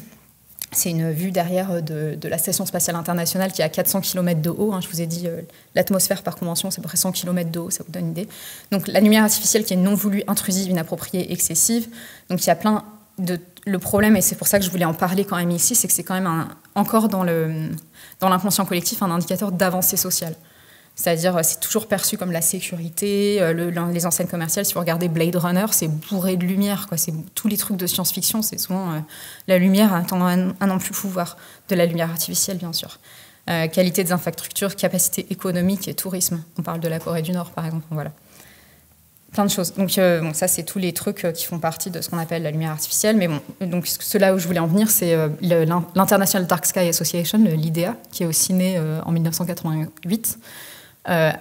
B: C'est une vue derrière de la Station spatiale internationale qui est à 400 km de haut. Je vous ai dit, l'atmosphère par convention, c'est à peu près 100 km de haut, ça vous donne une idée. Donc la lumière artificielle qui est non voulue, intrusive, inappropriée, excessive. Donc il y a plein de... Le problème, et c'est pour ça que je voulais en parler quand même ici, c'est que c'est quand même encore dans l'inconscient collectif un indicateur d'avancée sociale. C'est-à-dire, c'est toujours perçu comme la sécurité, les enseignes commerciales. Si vous regardez Blade Runner, c'est bourré de lumière, quoi. C'est tous les trucs de science-fiction, c'est souvent la lumière attendant un ampleur-pouvoir de la lumière artificielle, bien sûr. Qualité des infrastructures, capacité économique et tourisme. On parle de la Corée du Nord, par exemple. Voilà. Plein de choses. Donc, ça, c'est tous les trucs qui font partie de ce qu'on appelle la lumière artificielle. Mais donc, là où je voulais en venir, c'est l'International Dark Sky Association, l'IDEA, qui est aussi né en 1988. A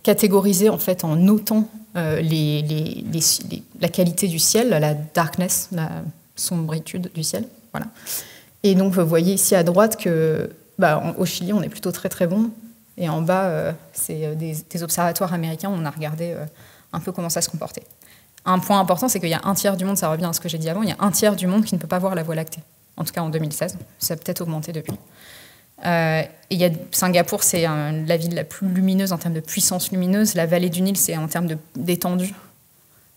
B: catégorisé en fait en notant la qualité du ciel, la darkness, la sombritude du ciel, voilà. Et donc vous voyez ici à droite que au Chili on est plutôt très très bon, et en bas c'est des observatoires américains. On a regardé un peu comment ça se comportait. Un point important, c'est qu'il y a un tiers du monde, ça revient à ce que j'ai dit avant, il y a un tiers du monde qui ne peut pas voir la Voie lactée, en tout cas en 2016. Ça a peut-être augmenté depuis. Et Singapour, c'est la ville la plus lumineuse en termes de puissance lumineuse. La vallée du Nil, c'est en termes d'étendue.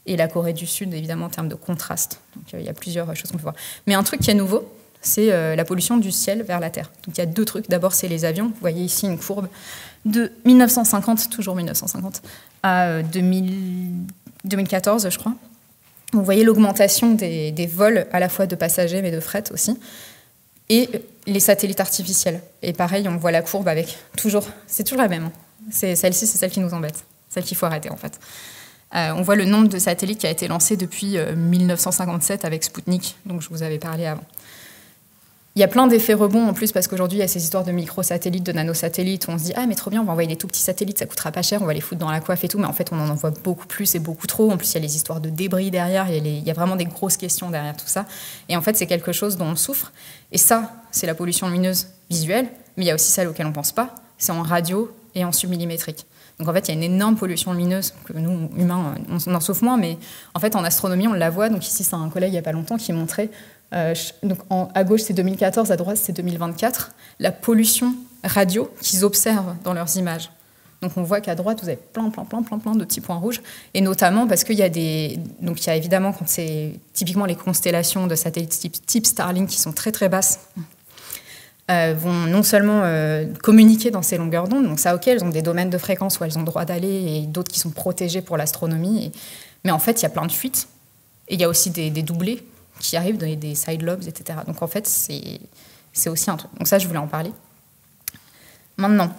B: Et la Corée du Sud, évidemment, en termes de contraste. Donc il y a plusieurs choses qu'on peut voir. Mais un truc qui est nouveau, c'est la pollution du ciel vers la Terre. Donc il y a 2 trucs. D'abord, c'est les avions. Vous voyez ici une courbe de 1950, toujours 1950, à 2014, je crois. Vous voyez l'augmentation des vols, à la fois de passagers, mais de fret aussi. Et les satellites artificiels. Et pareil, on voit la courbe avec toujours... C'est toujours la même. Celle-ci, c'est celle qui nous embête. Celle qu'il faut arrêter, en fait. On voit le nombre de satellites qui a été lancé depuis 1957 avec Sputnik, dont je vous avais parlé avant. Il y a plein d'effets rebonds en plus, parce qu'aujourd'hui, il y a ces histoires de microsatellites, de nanosatellites, où on se dit « Ah, mais trop bien, on va envoyer des tout petits satellites, ça coûtera pas cher, on va les foutre dans la coiffe et tout. » Mais en fait, on en envoie beaucoup plus et beaucoup trop. En plus, il y a les histoires de débris derrière, il y a vraiment des grosses questions derrière tout ça. Et en fait, c'est quelque chose dont on souffre. Et ça, c'est la pollution lumineuse visuelle, mais il y a aussi celle auquel on ne pense pas, c'est en radio et en submillimétrique. Donc en fait, il y a une énorme pollution lumineuse que nous, humains, on en souffre moins, mais en fait, en astronomie, on la voit. Donc ici, c'est un collègue il n'y a pas longtemps qui montrait, donc à gauche, c'est 2014, à droite, c'est 2024, la pollution radio qu'ils observent dans leurs images. Donc on voit qu'à droite, vous avez plein de petits points rouges, et notamment parce qu'il y a donc il y a évidemment, quand c'est typiquement les constellations de satellites type Starlink qui sont très très basses, vont non seulement communiquer dans ces longueurs d'onde, donc ça, ok, elles ont des domaines de fréquence où elles ont le droit d'aller, et d'autres qui sont protégés pour l'astronomie, mais en fait, il y a plein de fuites, et il y a aussi des doublés qui arrivent, des side lobes, etc. Donc en fait, c'est aussi un truc. Donc ça, je voulais en parler. Maintenant,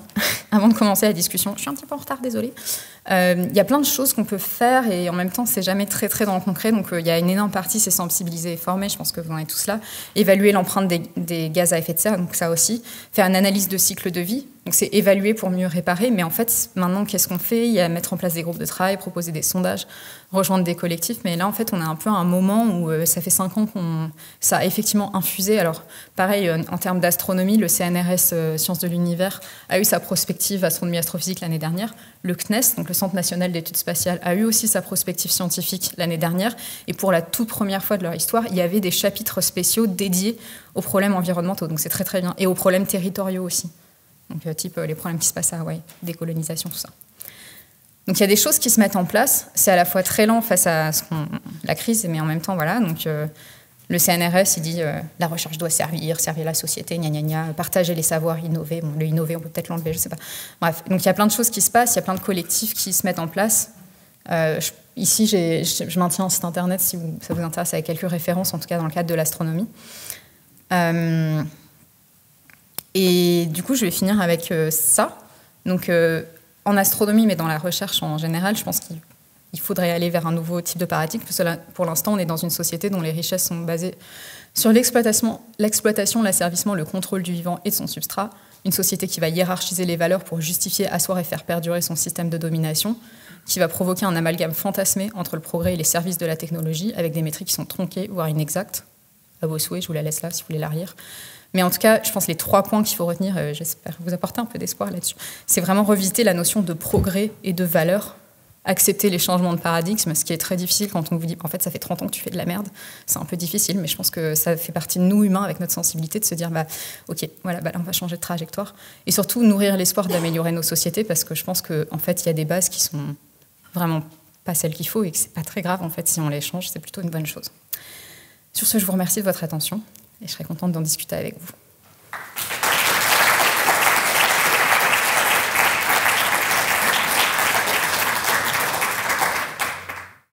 B: avant de commencer la discussion, je suis un petit peu en retard, désolée. Il y a plein de choses qu'on peut faire, et en même temps, c'est jamais très très dans le concret. Donc il y a une énorme partie, c'est sensibiliser et former, je pense que vous en êtes tous là. Évaluer l'empreinte des gaz à effet de serre, donc ça aussi. Faire une analyse de cycle de vie, donc c'est évaluer pour mieux réparer. Mais en fait, maintenant, qu'est-ce qu'on fait? Il y a mettre en place des groupes de travail, proposer des sondages, rejoindre des collectifs. Mais là, en fait, on est un peu à un moment où ça fait 5 ans ça a effectivement infusé. Alors, pareil, en termes d'astronomie, le CNRS Sciences de l'Univers a eu sa prospective astronomie astrophysique l'année dernière. Le CNES, donc le Centre national d'études spatiales, a eu aussi sa prospective scientifique l'année dernière. Et pour la toute première fois de leur histoire, il y avait des chapitres spéciaux dédiés aux problèmes environnementaux. Donc c'est très très bien. Et aux problèmes territoriaux aussi. Donc type les problèmes qui se passent à Hawaï, décolonisation, tout ça. Donc il y a des choses qui se mettent en place. C'est à la fois très lent face à la crise, mais en même temps, voilà. Donc le CNRS, il dit la recherche doit servir la société, gna gna gna, partager les savoirs, innover. Bon, le innover, on peut peut-être l'enlever, je sais pas. Bref, donc il y a plein de choses qui se passent, il y a plein de collectifs qui se mettent en place. Ici, je maintiens un site internet si ça vous intéresse, avec quelques références, en tout cas dans le cadre de l'astronomie. Et du coup, je vais finir avec ça. Donc, en astronomie, mais dans la recherche en général, je pense qu'il faudrait aller vers un nouveau type de paradigme, parce que là, pour l'instant, on est dans une société dont les richesses sont basées sur l'exploitation, l'asservissement, le contrôle du vivant et de son substrat. Une société qui va hiérarchiser les valeurs pour justifier, asseoir et faire perdurer son système de domination, qui va provoquer un amalgame fantasmé entre le progrès et les services de la technologie, avec des métriques qui sont tronquées, voire inexactes. À vos souhaits, je vous la laisse là, si vous voulez la relire. Mais en tout cas, je pense que les 3 points qu'il faut retenir, j'espère vous apporter un peu d'espoir là-dessus, c'est vraiment revisiter la notion de progrès et de valeur, accepter les changements de paradigme, ce qui est très difficile quand on vous dit en fait ça fait 30 ans que tu fais de la merde. C'est un peu difficile, mais je pense que ça fait partie de nous humains, avec notre sensibilité, de se dire ok, voilà, là on va changer de trajectoire. Et surtout nourrir l'espoir d'améliorer nos sociétés, parce que je pense qu'en fait il y a des bases qui sont vraiment pas celles qu'il faut, et que c'est pas très grave en fait si on les change, c'est plutôt une bonne chose. Sur ce, je vous remercie de votre attention, et je serai contente d'en discuter avec vous.